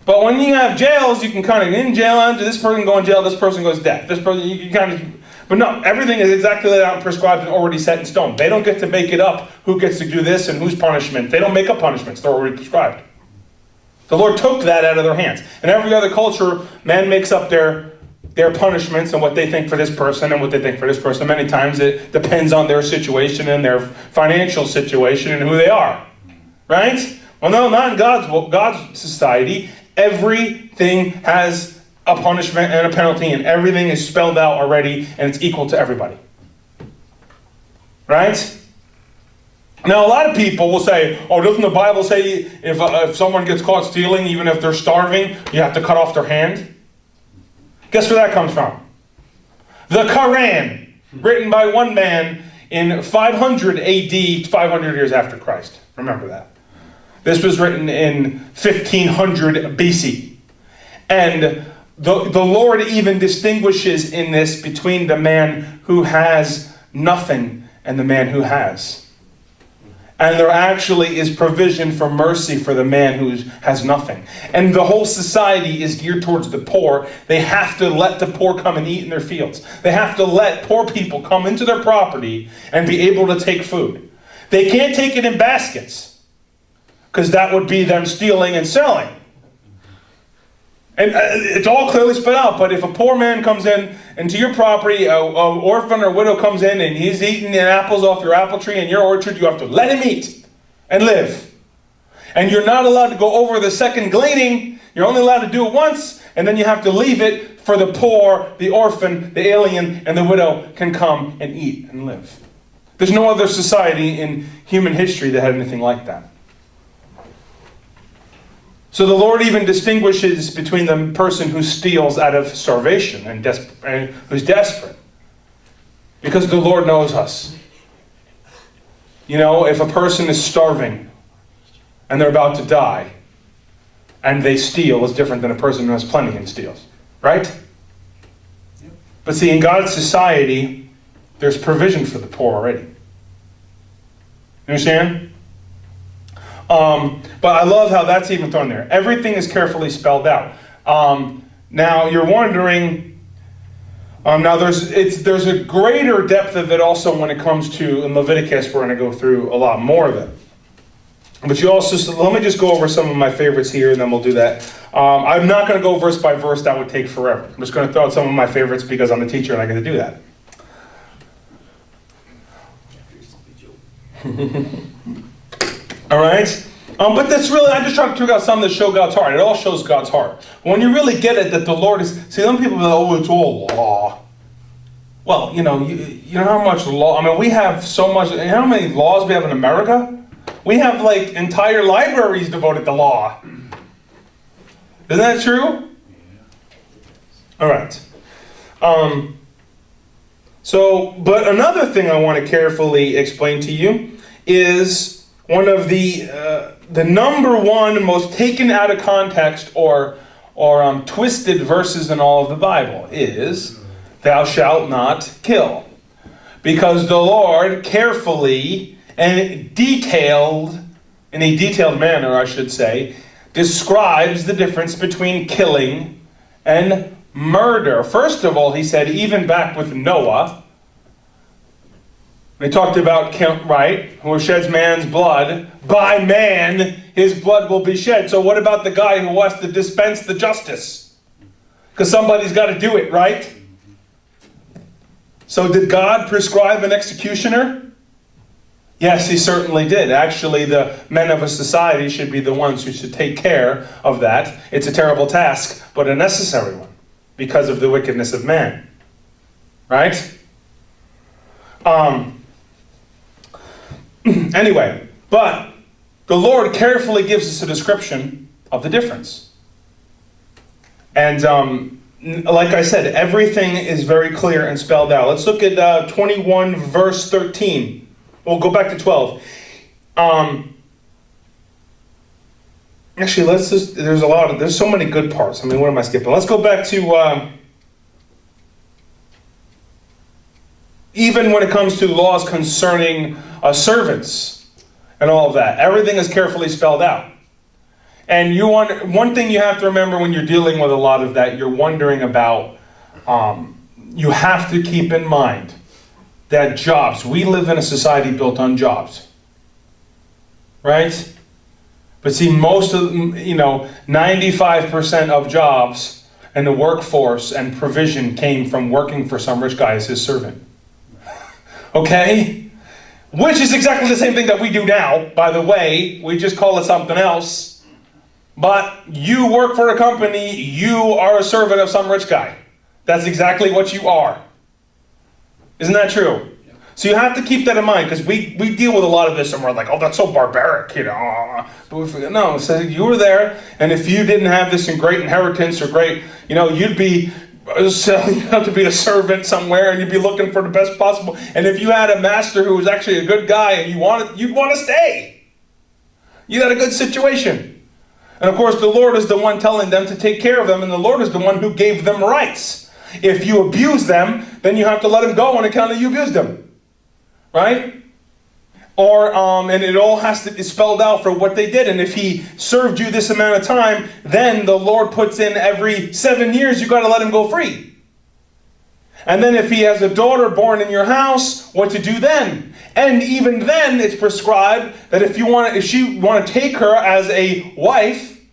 But when you have jails, you can kind of in jail, this person go in jail, this person goes death. This person, you can kind of... But no, everything is exactly laid out and prescribed and already set in stone. They don't get to make it up who gets to do this and whose punishment. They don't make up punishments. They're already prescribed. The Lord took that out of their hands. In every other culture, man makes up their their punishments and what they think for this person and what they think for this person. Many times it depends on their situation and their financial situation and who they are. Right? Well, no, not in God's society. Everything has a punishment and a penalty, and everything is spelled out already, and it's equal to everybody. Right? Now, a lot of people will say, oh, doesn't the Bible say if someone gets caught stealing, even if they're starving, you have to cut off their hand? Guess where that comes from? The Quran, written by one man in 500 AD, 500 years after Christ. Remember that. This was written in 1500 BC. And the Lord even distinguishes in this between the man who has nothing and the man who has. And there actually is provision for mercy for the man who has nothing. And the whole society is geared towards the poor. They have to let the poor come and eat in their fields. They have to let poor people come into their property and be able to take food. They can't take it in baskets, because that would be them stealing and selling. And it's all clearly spelled out. But if a poor man comes into your property, an orphan or widow comes in and he's eating the apples off your apple tree in your orchard, you have to let him eat and live. And you're not allowed to go over the second gleaning. You're only allowed to do it once, and then you have to leave it for the poor, the orphan, the alien, and the widow can come and eat and live. There's no other society in human history that had anything like that. So the Lord even distinguishes between the person who steals out of starvation and who's desperate. Because the Lord knows us. You know, if a person is starving and they're about to die and they steal, is different than a person who has plenty and steals. Right? Yep. But see, in God's society, there's provision for the poor already. You understand? But I love how that's even thrown there. Everything is carefully spelled out. Now you're wondering. Now there's a greater depth of it also when it comes to in Leviticus. We're going to go through a lot more of it. But you also, so let me just go over some of my favorites here, and then we'll do that. I'm not going to go verse by verse. That would take forever. I'm just going to throw out some of my favorites because I'm a teacher and I get to do that. All right? But that's really, I just trying to figure out something that show God's heart. It all shows God's heart. When you really get it, that the Lord is, see, some people are like, oh, it's all law. Well, you know how much law, I mean, we have so much, you know how many laws we have in America? We have like entire libraries devoted to law. Isn't that true? All right. But another thing I want to carefully explain to you is one of the number one most taken out of context or twisted verses in all of the Bible is, thou shalt not kill. Because the Lord carefully and in a detailed manner, I should say, describes the difference between killing and murder. First of all, he said, even back with Noah, they talked about, right, who sheds man's blood, by man his blood will be shed. So what about the guy who wants to dispense the justice? Because somebody's got to do it, right? So did God prescribe an executioner? Yes, he certainly did. Actually, the men of a society should be the ones who should take care of that. It's a terrible task, but a necessary one because of the wickedness of man. Right? Anyway, but the Lord carefully gives us a description of the difference. And like I said, everything is very clear and spelled out. Let's look at 21 verse 13. We'll go back to 12. Actually, there's so many good parts. I mean, what am I skipping? Let's go back to, even when it comes to laws concerning servants and all of that. Everything is carefully spelled out. And one thing you have to remember when you're dealing with a lot of that, you're wondering about, you have to keep in mind that jobs, we live in a society built on jobs. Right? But see, most of, 95% of jobs and the workforce and provision came from working for some rich guy as his servant. Okay? Which is exactly the same thing that we do now, by the way. We just call it something else. But you work for a company, you are a servant of some rich guy. That's exactly what you are. Isn't that true? So you have to keep that in mind, because we deal with a lot of this and we're like, oh, that's so barbaric, you know. But we forget, no, so you were there, and if you didn't have this great inheritance or great, you know, you'd be selling out to be a servant somewhere, and you'd be looking for the best possible. And if you had a master who was actually a good guy and you'd want to stay. You had a good situation. And of course, the Lord is the one telling them to take care of them, and the Lord is the one who gave them rights. If you abuse them, then you have to let them go on account of you abused them. Right? Or, and it all has to be spelled out for what they did. And if he served you this amount of time, then the Lord puts in every 7 years, you got to let him go free. And then if he has a daughter born in your house, what to do then? And even then, it's prescribed that if you want to take her as a wife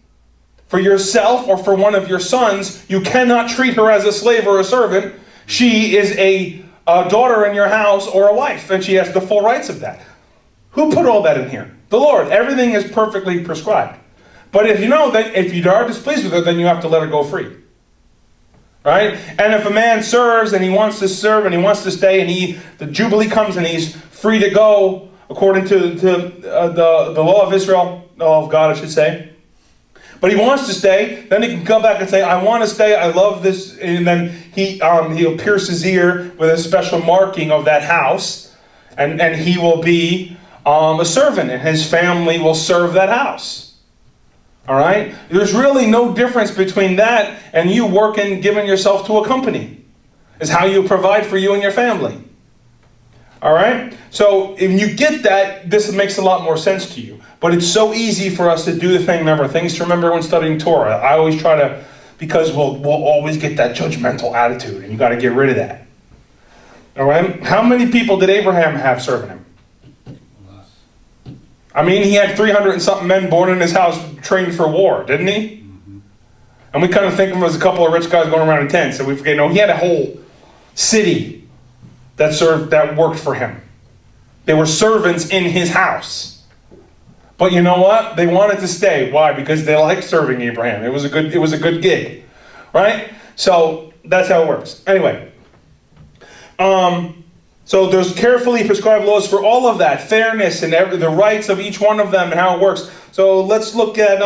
for yourself or for one of your sons, you cannot treat her as a slave or a servant. She is a daughter in your house or a wife, and she has the full rights of that. Who put all that in here? The Lord. Everything is perfectly prescribed. But if you know that if you are displeased with her, then you have to let her go free. Right? And if a man serves and he wants to serve and he wants to stay, and the Jubilee comes and he's free to go according to the law of Israel, the law of God, I should say. But he wants to stay, then he can come back and say, I want to stay, I love this. And then he'll pierce his ear with a special marking of that house. And he will be a servant, and his family will serve that house. All right? There's really no difference between that and you working, giving yourself to a company. It's how you provide for you and your family. All right? So if you get that, this makes a lot more sense to you. But it's so easy for us to do the thing. Remember, things to remember when studying Torah. I always try to, because we'll always get that judgmental attitude, and you got to get rid of that. All right? How many people did Abraham have serving him? I mean, he had 300 and something men born in his house trained for war, didn't he? Mm-hmm. And we kind of think of him as a couple of rich guys going around in tents, and we forget, no, he had a whole city that worked for him. They were servants in his house. But you know what? They wanted to stay. Why? Because they liked serving Abraham. It was a good gig. Right? So that's how it works. Anyway. So there's carefully prescribed laws for all of that. Fairness and the rights of each one of them and how it works. So let's look at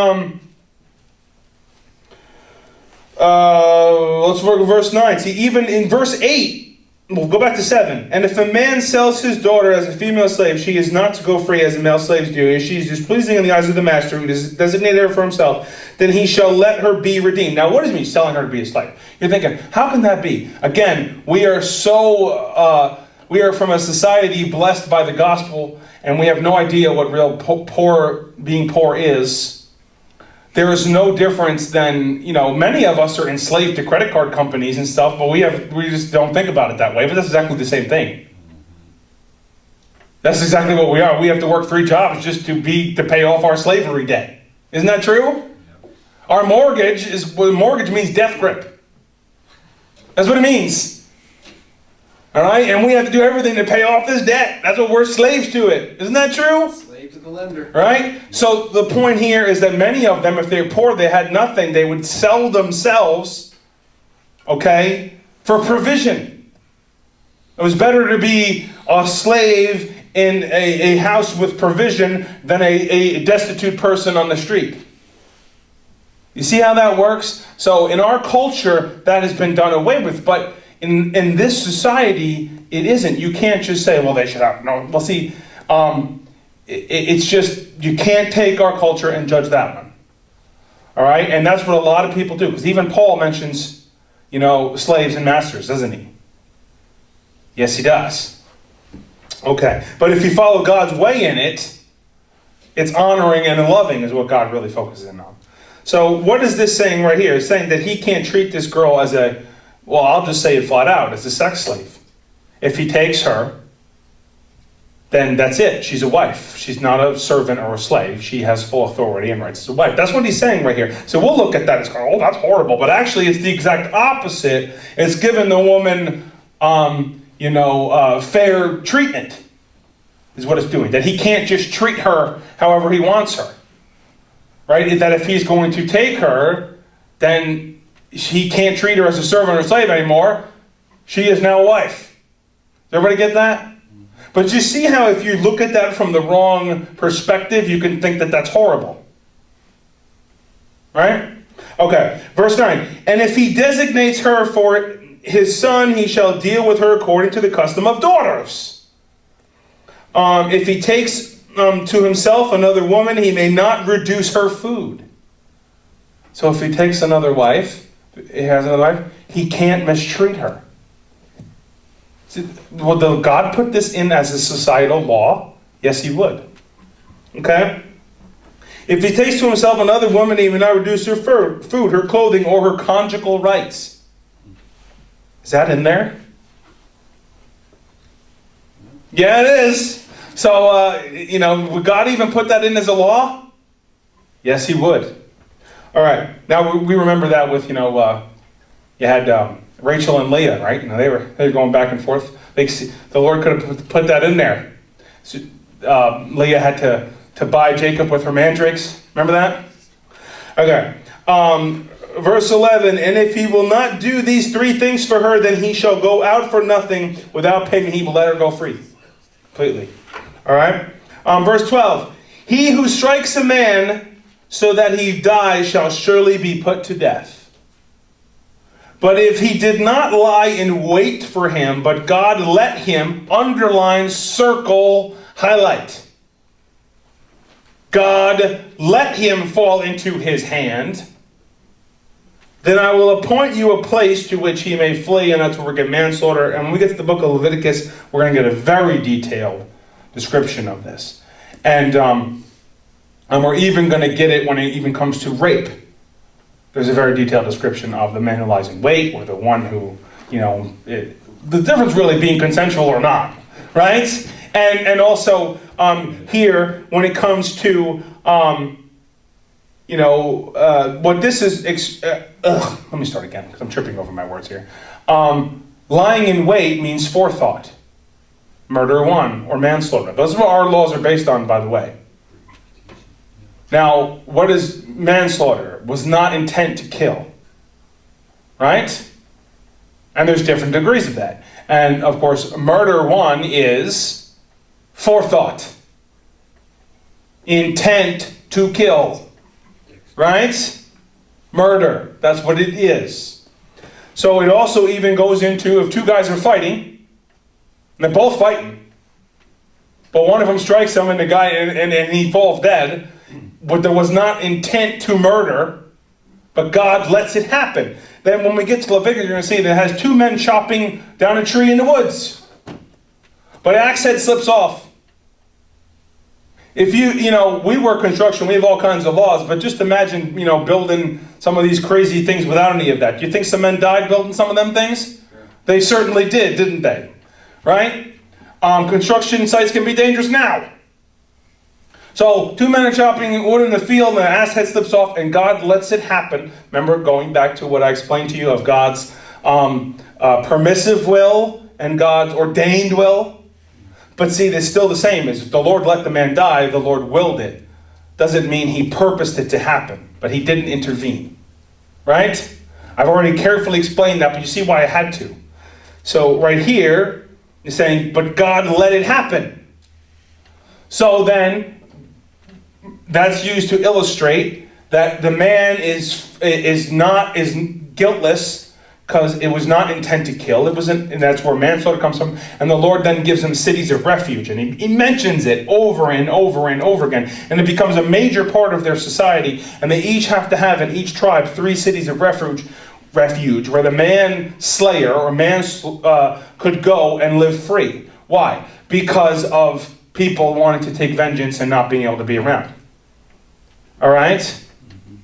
let's work with verse 9. See, even in verse 8, we'll go back to 7. And if a man sells his daughter as a female slave, she is not to go free as the male slaves do. If she is displeasing in the eyes of the master, who designated her for himself, then he shall let her be redeemed. Now, what does it mean, selling her to be a slave? You're thinking, how can that be? Again, we are from a society blessed by the gospel, and we have no idea what real being poor is. There is no difference than, many of us are enslaved to credit card companies and stuff, but we just don't think about it that way. But that's exactly the same thing. That's exactly what we are. We have to work 3 jobs just to pay off our slavery debt. Isn't that true? Our mortgage means death grip. That's what it means. All right? And we have to do everything to pay off this debt. That's what we're slaves to it. Isn't that true? Slave to the lender. Right? So the point here is that many of them, if they're poor, they had nothing, they would sell themselves, for provision. It was better to be a slave in a house with provision than a destitute person on the street. You see how that works? So in our culture, that has been done away with, but in this society, it isn't. You can't just say, well, they should have. No, well, see, it's just, you can't take our culture and judge that one. All right? And that's what a lot of people do. Because even Paul mentions, slaves and masters, doesn't he? Yes, he does. Okay. But if you follow God's way in it, it's honoring and loving is what God really focuses in on. So what is this saying right here? It's saying that he can't treat this girl as I'll just say it flat out, as a sex slave. If he takes her, then that's it. She's a wife. She's not a servant or a slave. She has full authority and rights as a wife. That's what he's saying right here. So we'll look at that as, oh, that's horrible. But actually, it's the exact opposite. It's giving the woman, fair treatment is what it's doing. That he can't just treat her however he wants her. Right? That if he's going to take her, then he can't treat her as a servant or slave anymore. She is now a wife. Does everybody get that? But you see how if you look at that from the wrong perspective, you can think that that's horrible. Right? Okay, verse 9. And if he designates her for his son, he shall deal with her according to the custom of daughters. If he takes to himself another woman, he may not reduce her food. So if he takes another wife, he can't mistreat her. Would God put this in as a societal law? Yes, he would. Okay? If he takes to himself another woman, he may not reduce her food, her clothing, or her conjugal rights. Is that in there? Yeah, it is. So, would God even put that in as a law? Yes, he would. All right. Now, we remember that with, you had Rachel and Leah, right? They were going back and forth. The Lord could have put that in there. So, Leah had to buy Jacob with her mandrakes. Remember that? Okay. Verse 11, and if he will not do these three things for her, then he shall go out for nothing without payment. He will let her go free. Completely. All right? Verse 12, he who strikes a man so that he dies shall surely be put to death. But if he did not lie in wait for him, but God let him, underline, circle, highlight. God let him fall into his hand. Then I will appoint you a place to which he may flee, and that's where we get manslaughter. And when we get to the book of Leviticus, we're going to get a very detailed description of this. And we're even going to get it when it even comes to rape. There's a very detailed description of the man who lies in wait, or the one who, the difference really being consensual or not, right? And also here, when it comes to, what this is, let me start again, because I'm tripping over my words here. Lying in wait means forethought. Murder one, or manslaughter. Those are what our laws are based on, by the way. Now, what is manslaughter? Was not intent to kill. Right? And there's different degrees of that. And, of course, murder one is forethought. Intent to kill. Right? Murder. That's what it is. So it also even goes into if two guys are fighting, and they're both fighting, but one of them strikes him and the guy and he falls dead, but there was not intent to murder, but God lets it happen. Then when we get to Leviticus, you're going to see that it has two men chopping down a tree in the woods. But axe head slips off. If we work construction, we have all kinds of laws, but just imagine, building some of these crazy things without any of that. Do you think some men died building some of them things? Sure. They certainly did, didn't they? Right? Construction sites can be dangerous now. So, two men are chopping wood in the field, and the axe head slips off, and God lets it happen. Remember, going back to what I explained to you of God's permissive will and God's ordained will. But see, it's still the same. Is the Lord let the man die, the Lord willed it. Doesn't mean he purposed it to happen, but he didn't intervene. Right? I've already carefully explained that, but you see why I had to. So, right here, he's saying, but God let it happen. So then, that's used to illustrate that the man is guiltless because it was not intent to kill. And that's where manslaughter comes from. And the Lord then gives them cities of refuge, and he mentions it over and over and over again. And it becomes a major part of their society. And they each have to have in each tribe 3 cities of refuge where the man-slayer or could go and live free. Why? Because of people wanting to take vengeance and not being able to be around. All right? Mm-hmm.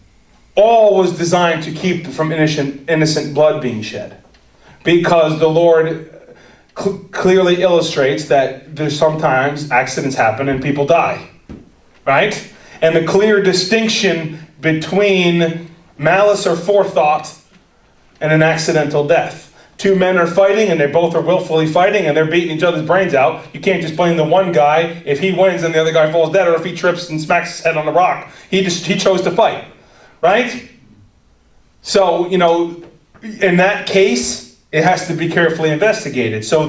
All was designed to keep from innocent blood being shed. Because the Lord clearly illustrates that there's sometimes accidents happen and people die, right? And the clear distinction between malice or forethought and an accidental death. Two men are fighting and they both are willfully fighting and they're beating each other's brains out. You can't just blame the one guy if he wins and the other guy falls dead, or if he trips and smacks his head on the rock. He chose to fight, right? So, in that case, it has to be carefully investigated. So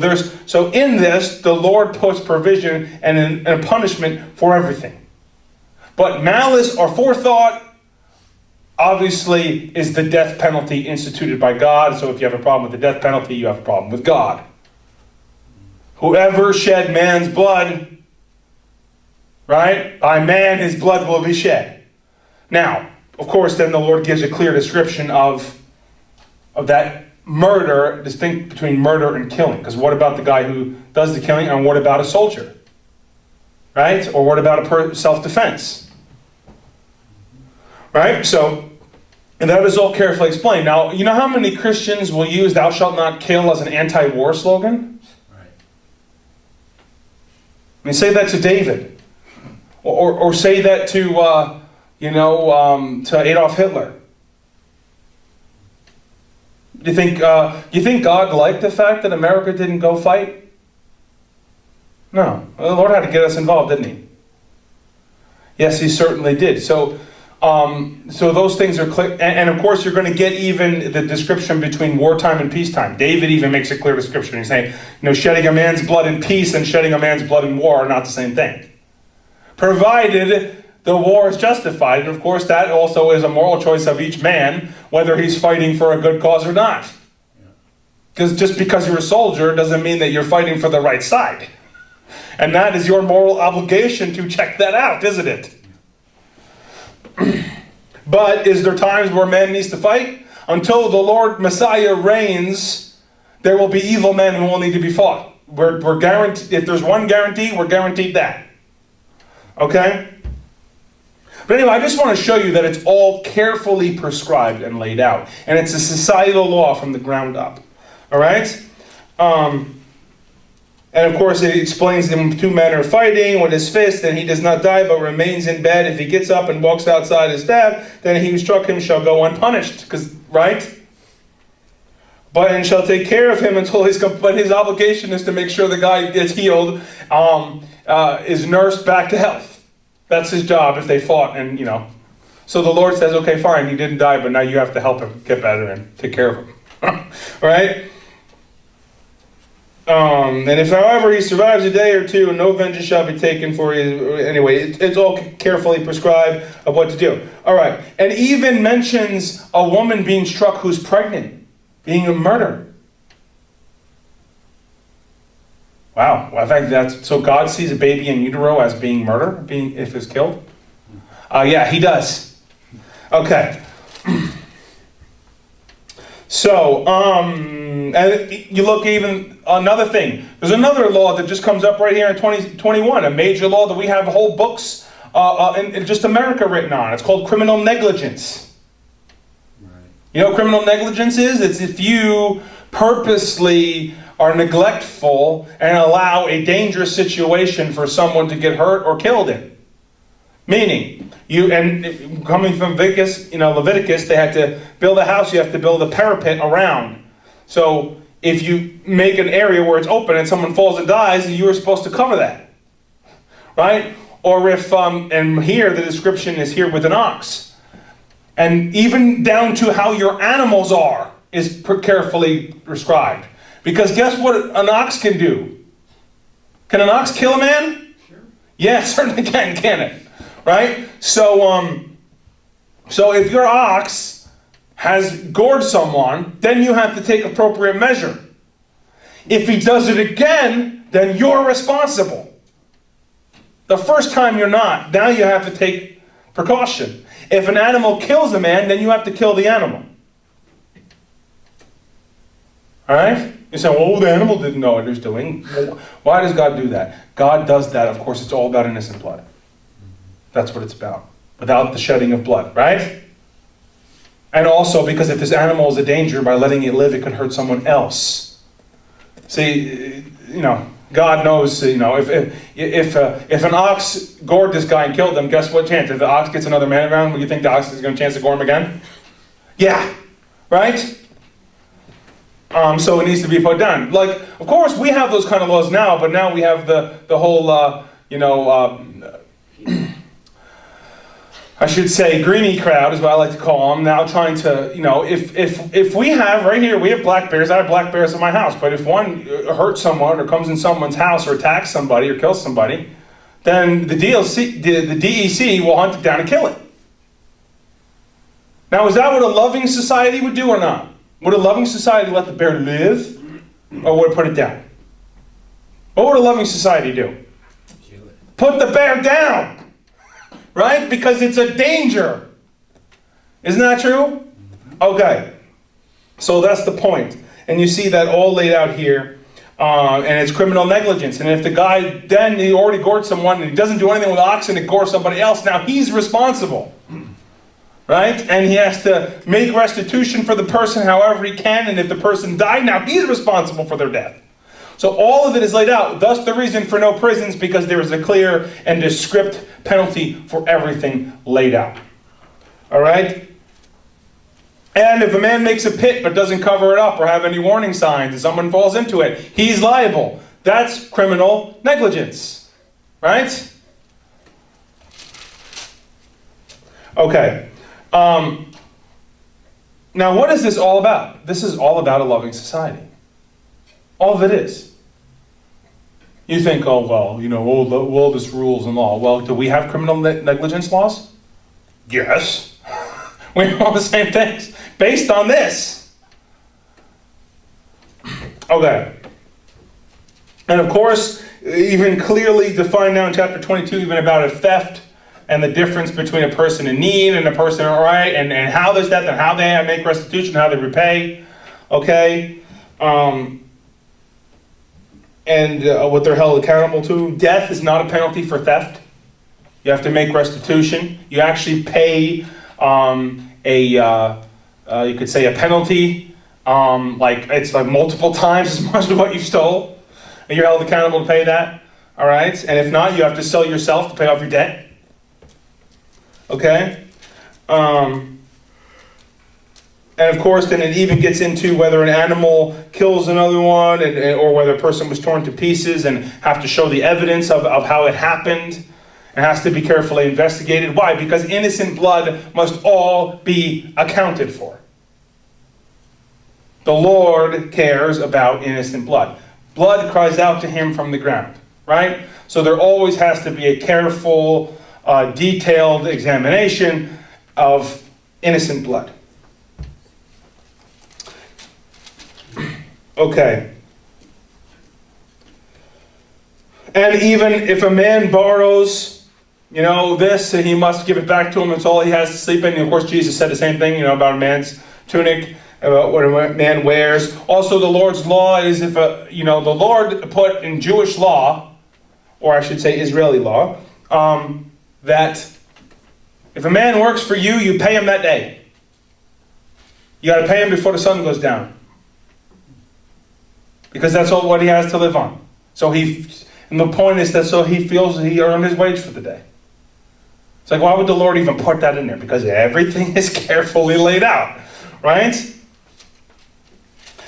in this, the Lord puts provision and a punishment for everything. But malice or forethought, obviously, is the death penalty instituted by God. So if you have a problem with the death penalty, you have a problem with God. Whoever shed man's blood, right? By man his blood will be shed. Now, of course, then the Lord gives a clear description of that murder, distinct between murder and killing. Because what about the guy who does the killing, and what about a soldier? Right? Or what about a self-defense? Right? So, and that is all carefully explained. Now, you know how many Christians will use "thou shalt not kill" as an anti-war slogan? Right. I mean, say that to David. Or say that to, to Adolf Hitler. You think God liked the fact that America didn't go fight? No. The Lord had to get us involved, didn't he? Yes, he certainly did. So those things are clear. And of course, you're going to get even the description between wartime and peacetime. David even makes a clear description. He's saying, shedding a man's blood in peace and shedding a man's blood in war are not the same thing. Provided the war is justified. And of course, that also is a moral choice of each man, whether he's fighting for a good cause or not. Because just because you're a soldier doesn't mean that you're fighting for the right side. And that is your moral obligation to check that out, isn't it? But is there times where man needs to fight? Until the Lord Messiah reigns, there will be evil men who will need to be fought. We're guaranteed. If there's one guarantee, we're guaranteed that. Okay? But anyway, I just want to show you that it's all carefully prescribed and laid out. And it's a societal law from the ground up. All right? And of course, it explains them two men are fighting with his fist, and he does not die but remains in bed. If he gets up and walks outside his stab, then he who struck him shall go unpunished. Right? And shall take care of him until but his obligation is to make sure the guy gets healed, is nursed back to health. That's his job if they fought, and So the Lord says, okay, fine, he didn't die, but now you have to help him get better and take care of him. Right? And if, however, he survives a day or two, no vengeance shall be taken for you. Anyway, it's all carefully prescribed of what to do. All right. And even mentions a woman being struck who's pregnant, being a murder. Wow. Well, in fact, so God sees a baby in utero as being murder, if it's killed? Yeah, he does. Okay. So, and you look even, another thing. There's another law that just comes up right here in 2021, a major law that we have whole books in just America written on. It's called criminal negligence. Right. You know what criminal negligence is? It's if you purposely are neglectful and allow a dangerous situation for someone to get hurt or killed in. Meaning, coming from Leviticus, they had to build a house, you have to build a parapet around. So if you make an area where it's open and someone falls and dies, you are supposed to cover that. Right? Or if, and here the description is here with an ox. And even down to how your animals are is carefully prescribed. Because guess what an ox can do? Can an ox kill a man? Sure. Yeah, it certainly can it? Right? So if your ox has gored someone, then you have to take appropriate measure. If he does it again, then you're responsible. The first time you're not. Now you have to take precaution. If an animal kills a man, then you have to kill the animal. All right? You say, well, the animal didn't know what it was doing. Well, why does God do that? God does that, of course, it's all about innocent blood. That's what it's about. Without the shedding of blood, right? And also because if this animal is a danger, by letting it live, it could hurt someone else. See, God knows, if an ox gored this guy and killed him, guess what chance? If the ox gets another man around, you think the ox is going to chance to gore him again? Yeah, right? So it needs to be put down. Like, of course, we have those kind of laws now, but now we have the whole, I should say, greenie crowd is what I like to call them, now trying to, if we have, right here, we have black bears. I have black bears in my house. But if one hurts someone or comes in someone's house or attacks somebody or kills somebody, then the DEC will hunt it down and kill it. Now, is that what a loving society would do or not? Would a loving society let the bear live, or would it put it down? What would a loving society do? Kill it. Put the bear down! Right? Because it's a danger. Isn't that true? Okay. So that's the point. And you see that all laid out here. And it's criminal negligence. And if the guy, then he already gored someone and he doesn't do anything with oxen to gore somebody else, now he's responsible. Right? And he has to make restitution for the person however he can. And if the person died, now he's responsible for their death. So all of it is laid out. Thus the reason for no prisons, because there is a clear and descript penalty for everything laid out. All right? And if a man makes a pit but doesn't cover it up or have any warning signs and someone falls into it, he's liable. That's criminal negligence. Right? Okay. Now what is this all about? This is all about a loving society. All of it is. You think, oh, well, all this rules and law. Well, do we have criminal negligence laws? Yes. We have all the same things based on this. Okay. And of course, even clearly defined now in chapter 22, even about a theft and the difference between a person in need and a person all right, and how there's that, and how they make restitution, how they repay. Okay. And what they're held accountable to. Death is not a penalty for theft. You have to make restitution. You actually pay you could say a penalty, like it's like multiple times as much as what you stole, and you're held accountable to pay that. All right, and if not, you have to sell yourself to pay off your debt. Okay. And of course, then it even gets into whether an animal kills another one, or whether a person was torn to pieces, and have to show the evidence of how it happened. It has to be carefully investigated. Why? Because innocent blood must all be accounted for. The Lord cares about innocent blood. Blood cries out to him from the ground, right? So there always has to be a careful, detailed examination of innocent blood. Okay. And even if a man borrows, this, he must give it back to him. It's all he has to sleep in. And of course, Jesus said the same thing, about a man's tunic, about what a man wears. Also, the Lord's law is the Lord put in Jewish law, or I should say Israeli law, that if a man works for you, you pay him that day. You got to pay him before the sun goes down. Because that's all what he has to live on. And the point is that so he feels he earned his wage for the day. It's like, why would the Lord even put that in there? Because everything is carefully laid out, right?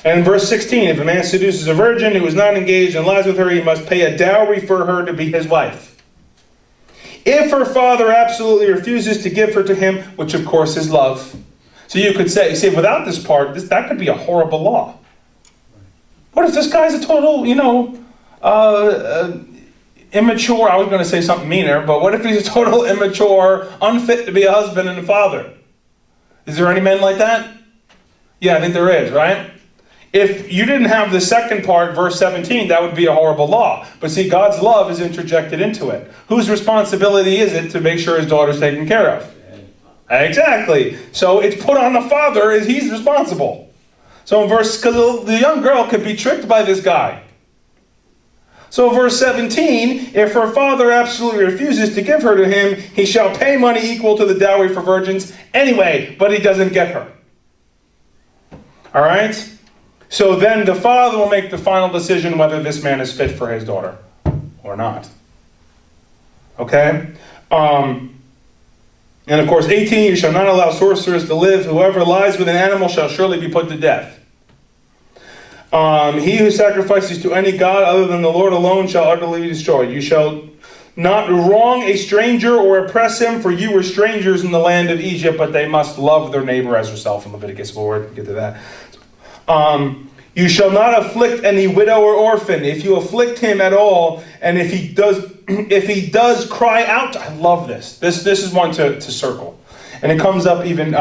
And in verse 16, if a man seduces a virgin who is not engaged and lies with her, he must pay a dowry for her to be his wife. If her father absolutely refuses to give her to him, which of course is love. So you could say, without this part, that could be a horrible law. What if this guy's a total, immature, I was going to say something meaner, but what if he's a total immature, unfit to be a husband and a father? Is there any men like that? Yeah, I think there is, right? If you didn't have the second part, verse 17, that would be a horrible law. But see, God's love is interjected into it. Whose responsibility is it to make sure his daughter's taken care of? Exactly. So it's put on the father, as he's responsible. So because the young girl could be tricked by this guy. So verse 17, if her father absolutely refuses to give her to him, he shall pay money equal to the dowry for virgins anyway, but he doesn't get her. All right? So then the father will make the final decision whether this man is fit for his daughter or not. Okay? And of course, 18, you shall not allow sorcerers to live. Whoever lies with an animal shall surely be put to death. He who sacrifices to any god other than the Lord alone shall utterly be destroyed. You shall not wrong a stranger or oppress him, for you were strangers in the land of Egypt, but they must love their neighbor as herself in Leviticus. We'll get to that. You shall not afflict any widow or orphan. If you afflict him at all, and if he does cry out, I love this. This is one to circle. And it comes up even,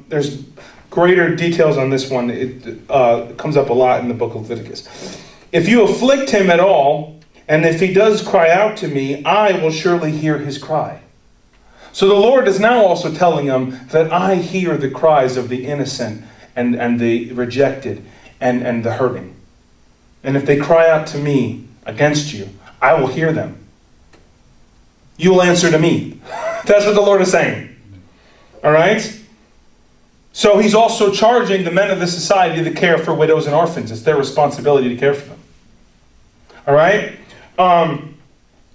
there's greater details on this one. It comes up a lot in the book of Leviticus. If you afflict him at all, and if he does cry out to me, I will surely hear his cry. So the Lord is now also telling him that I hear the cries of the innocent and the rejected and the hurting. And if they cry out to me against you, I will hear them. You will answer to me. That's what the Lord is saying. All right? So he's also charging the men of the society to care for widows and orphans. It's their responsibility to care for them. All right?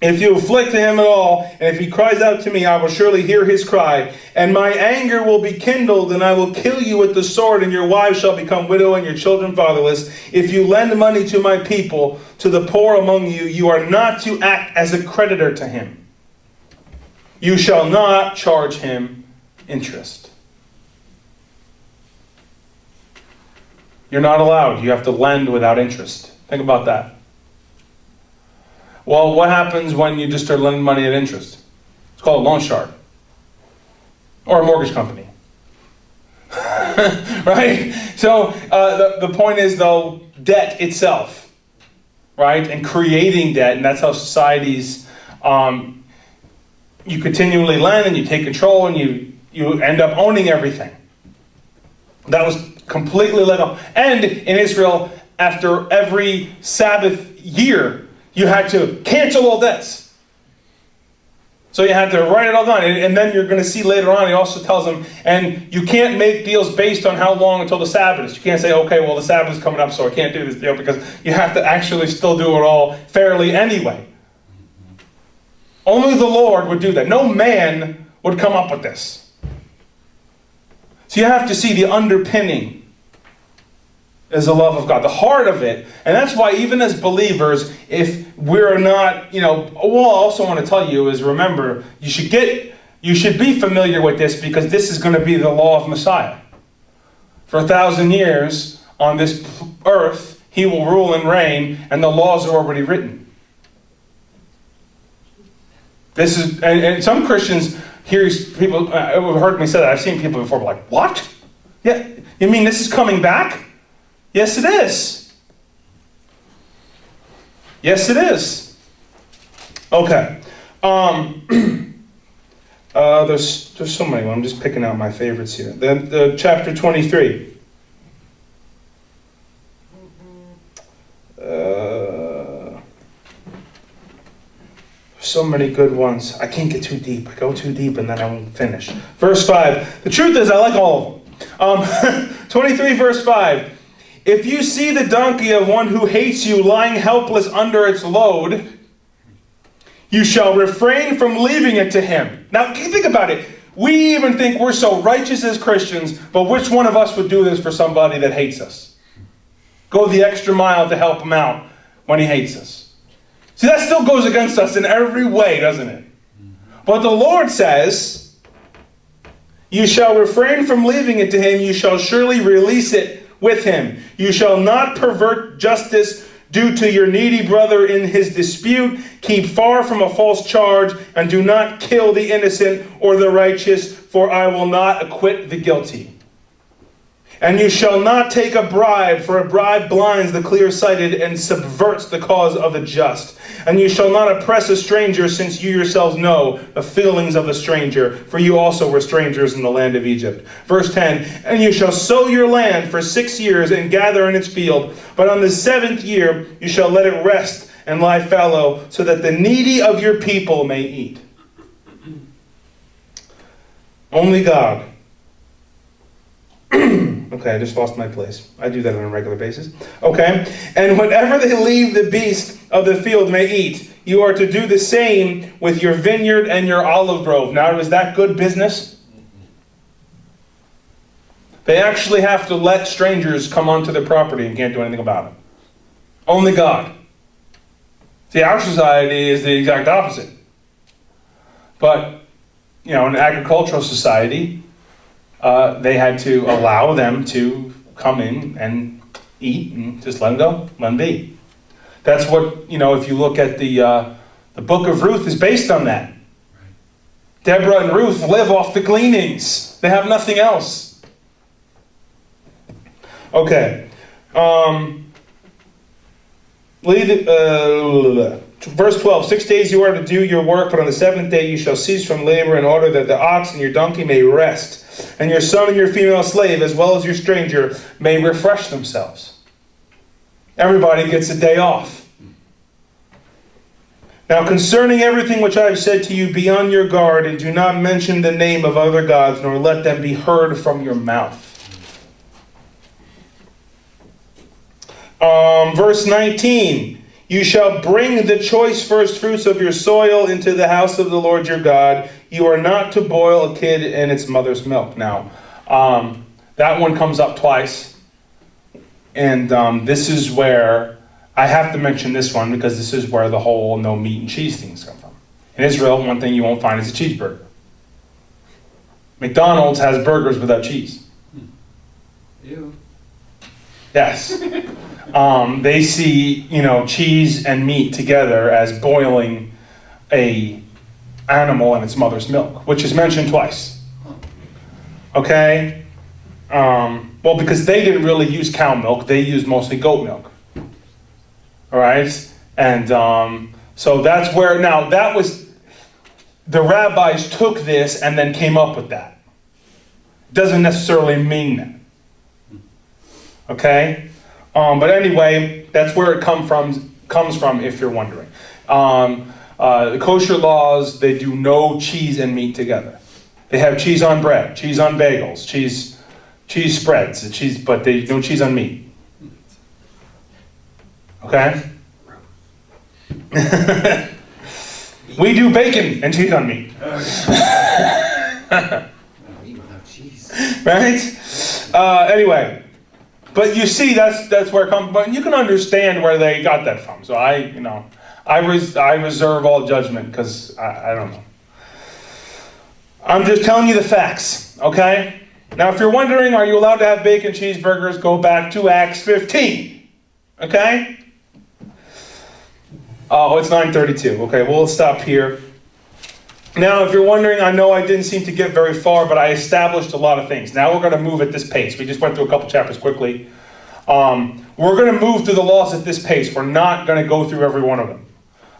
If you afflict him at all, and if he cries out to me, I will surely hear his cry. And my anger will be kindled, and I will kill you with the sword, and your wives shall become widow and your children fatherless. If you lend money to my people, to the poor among you, you are not to act as a creditor to him. You shall not charge him interest. You're not allowed. You have to lend without interest. Think about that. Well, what happens when you just start lending money at interest? It's called a loan shark. Or a mortgage company. Right? So the point is, though, debt itself. Right? And creating debt. And that's how societies, you continually lend and you take control and you end up owning everything. That was completely legal. And in Israel, after every Sabbath year, you had to cancel all debts. So you had to write it all down. And then you're going to see later on, he also tells them, and you can't make deals based on how long until the Sabbath is. You can't say, okay, well, the Sabbath is coming up, so I can't do this deal, because you have to actually still do it all fairly anyway. Only the Lord would do that. No man would come up with this. So you have to see the underpinning is the love of God, the heart of it. And that's why even as believers, if we're not, what I also want to tell you is, remember, you should be familiar with this, because this is going to be the law of Messiah. For 1,000 years on this earth, he will rule and reign, and the laws are already written. This is, and some Christians hear people, have heard me say that. I've seen people before be like, what? Yeah, you mean this is coming back? Yes, it is. Yes, it is. Okay. There's so many. I'm just picking out my favorites here. The chapter 23. So many good ones. I can't get too deep. I go too deep and then I won't finish. Verse 5. The truth is, I like all of them. 23 verse 5. If you see the donkey of one who hates you lying helpless under its load, you shall refrain from leaving it to him. Now, think about it. We even think we're so righteous as Christians, but which one of us would do this for somebody that hates us? Go the extra mile to help him out when he hates us. See, that still goes against us in every way, doesn't it? But the Lord says, you shall refrain from leaving it to him. You shall surely release it with him. You shall not pervert justice due to your needy brother in his dispute. Keep far from a false charge, and do not kill the innocent or the righteous, for I will not acquit the guilty. And you shall not take a bribe, for a bribe blinds the clear-sighted and subverts the cause of the just. And you shall not oppress a stranger, since you yourselves know the feelings of a stranger, for you also were strangers in the land of Egypt. Verse 10, and you shall sow your land for 6 years and gather in its field. But on the 7th year you shall let it rest and lie fallow, so that the needy of your people may eat. Only God Okay, I just lost my place. I do that on a regular basis. Okay. And whatever they leave the beast of the field may eat, you are to do the same with your vineyard and your olive grove. Now, is that good business? They actually have to let strangers come onto their property and can't do anything about it. Only God. See, our society is the exact opposite. But, in an agricultural society, they had to allow them to come in and eat and just let them go, let them be. That's what, if you look at the book of Ruth is based on that. Right. Deborah and Ruth live off the gleanings. They have nothing else. Okay. Verse 12, 6 days you are to do your work, but on the seventh day you shall cease from labor in order that the ox and your donkey may rest, and your son and your female slave, as well as your stranger, may refresh themselves. Everybody gets a day off. Now concerning everything which I have said to you, be on your guard, and do not mention the name of other gods, nor let them be heard from your mouth. Verse 19, you shall bring the choice first fruits of your soil into the house of the Lord your God. You are not to boil a kid in its mother's milk. Now, that one comes up twice. And this is where, I have to mention this one because this is where the whole no meat and cheese things come from. In Israel, one thing you won't find is a cheeseburger. McDonald's has burgers without cheese. Ew. Yes. They see, cheese and meat together as boiling a animal in its mother's milk, which is mentioned twice. Okay? Well, because they didn't really use cow milk, they used mostly goat milk. All right? And so that's where, now that was, the rabbis took this and then came up with that. Doesn't necessarily mean that. Okay? But anyway, that's where it comes from if you're wondering. The kosher laws, they do no cheese and meat together. They have cheese on bread, cheese on bagels, cheese spreads, but they no cheese on meat. Okay? We do bacon and cheese on meat. Right? Anyway. But you see, that's where it comes. But you can understand where they got that from. So I reserve all judgment because I don't know. I'm just telling you the facts, okay? Now, if you're wondering, are you allowed to have bacon cheeseburgers? Go back to Acts 15, okay? Oh, it's 9:32. Okay, we'll stop here. Now, if you're wondering, I know I didn't seem to get very far, but I established a lot of things. Now we're going to move at this pace. We just went through a couple chapters quickly. We're going to move through the laws at this pace. We're not going to go through every one of them.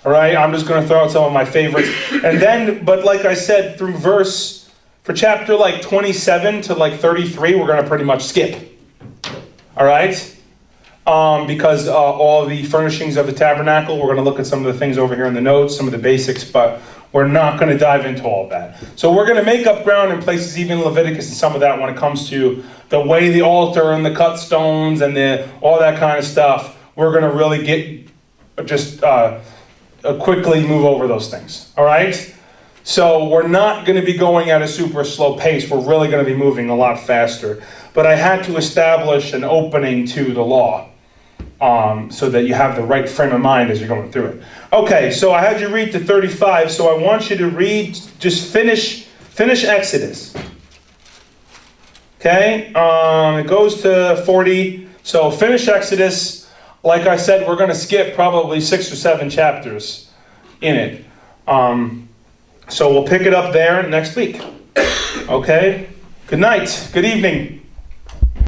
All right? I'm just going to throw out some of my favorites. And then, but like I said, for chapter 27 to 33, we're going to pretty much skip. All right? Because all the furnishings of the tabernacle, we're going to look at some of the things over here in the notes, some of the basics, but we're not going to dive into all of that. So we're going to make up ground in places, even Leviticus and some of that when it comes to the way the altar and the cut stones and all that kind of stuff. We're going to really quickly move over those things. All right? So we're not going to be going at a super slow pace. We're really going to be moving a lot faster. But I had to establish an opening to the law. So that you have the right frame of mind as you're going through it. Okay, so I had you read to 35, so I want you to read, just finish Exodus. Okay, it goes to 40, so finish Exodus. Like I said, we're going to skip probably 6 or 7 chapters in it. So we'll pick it up there next week. Okay, good night, good evening.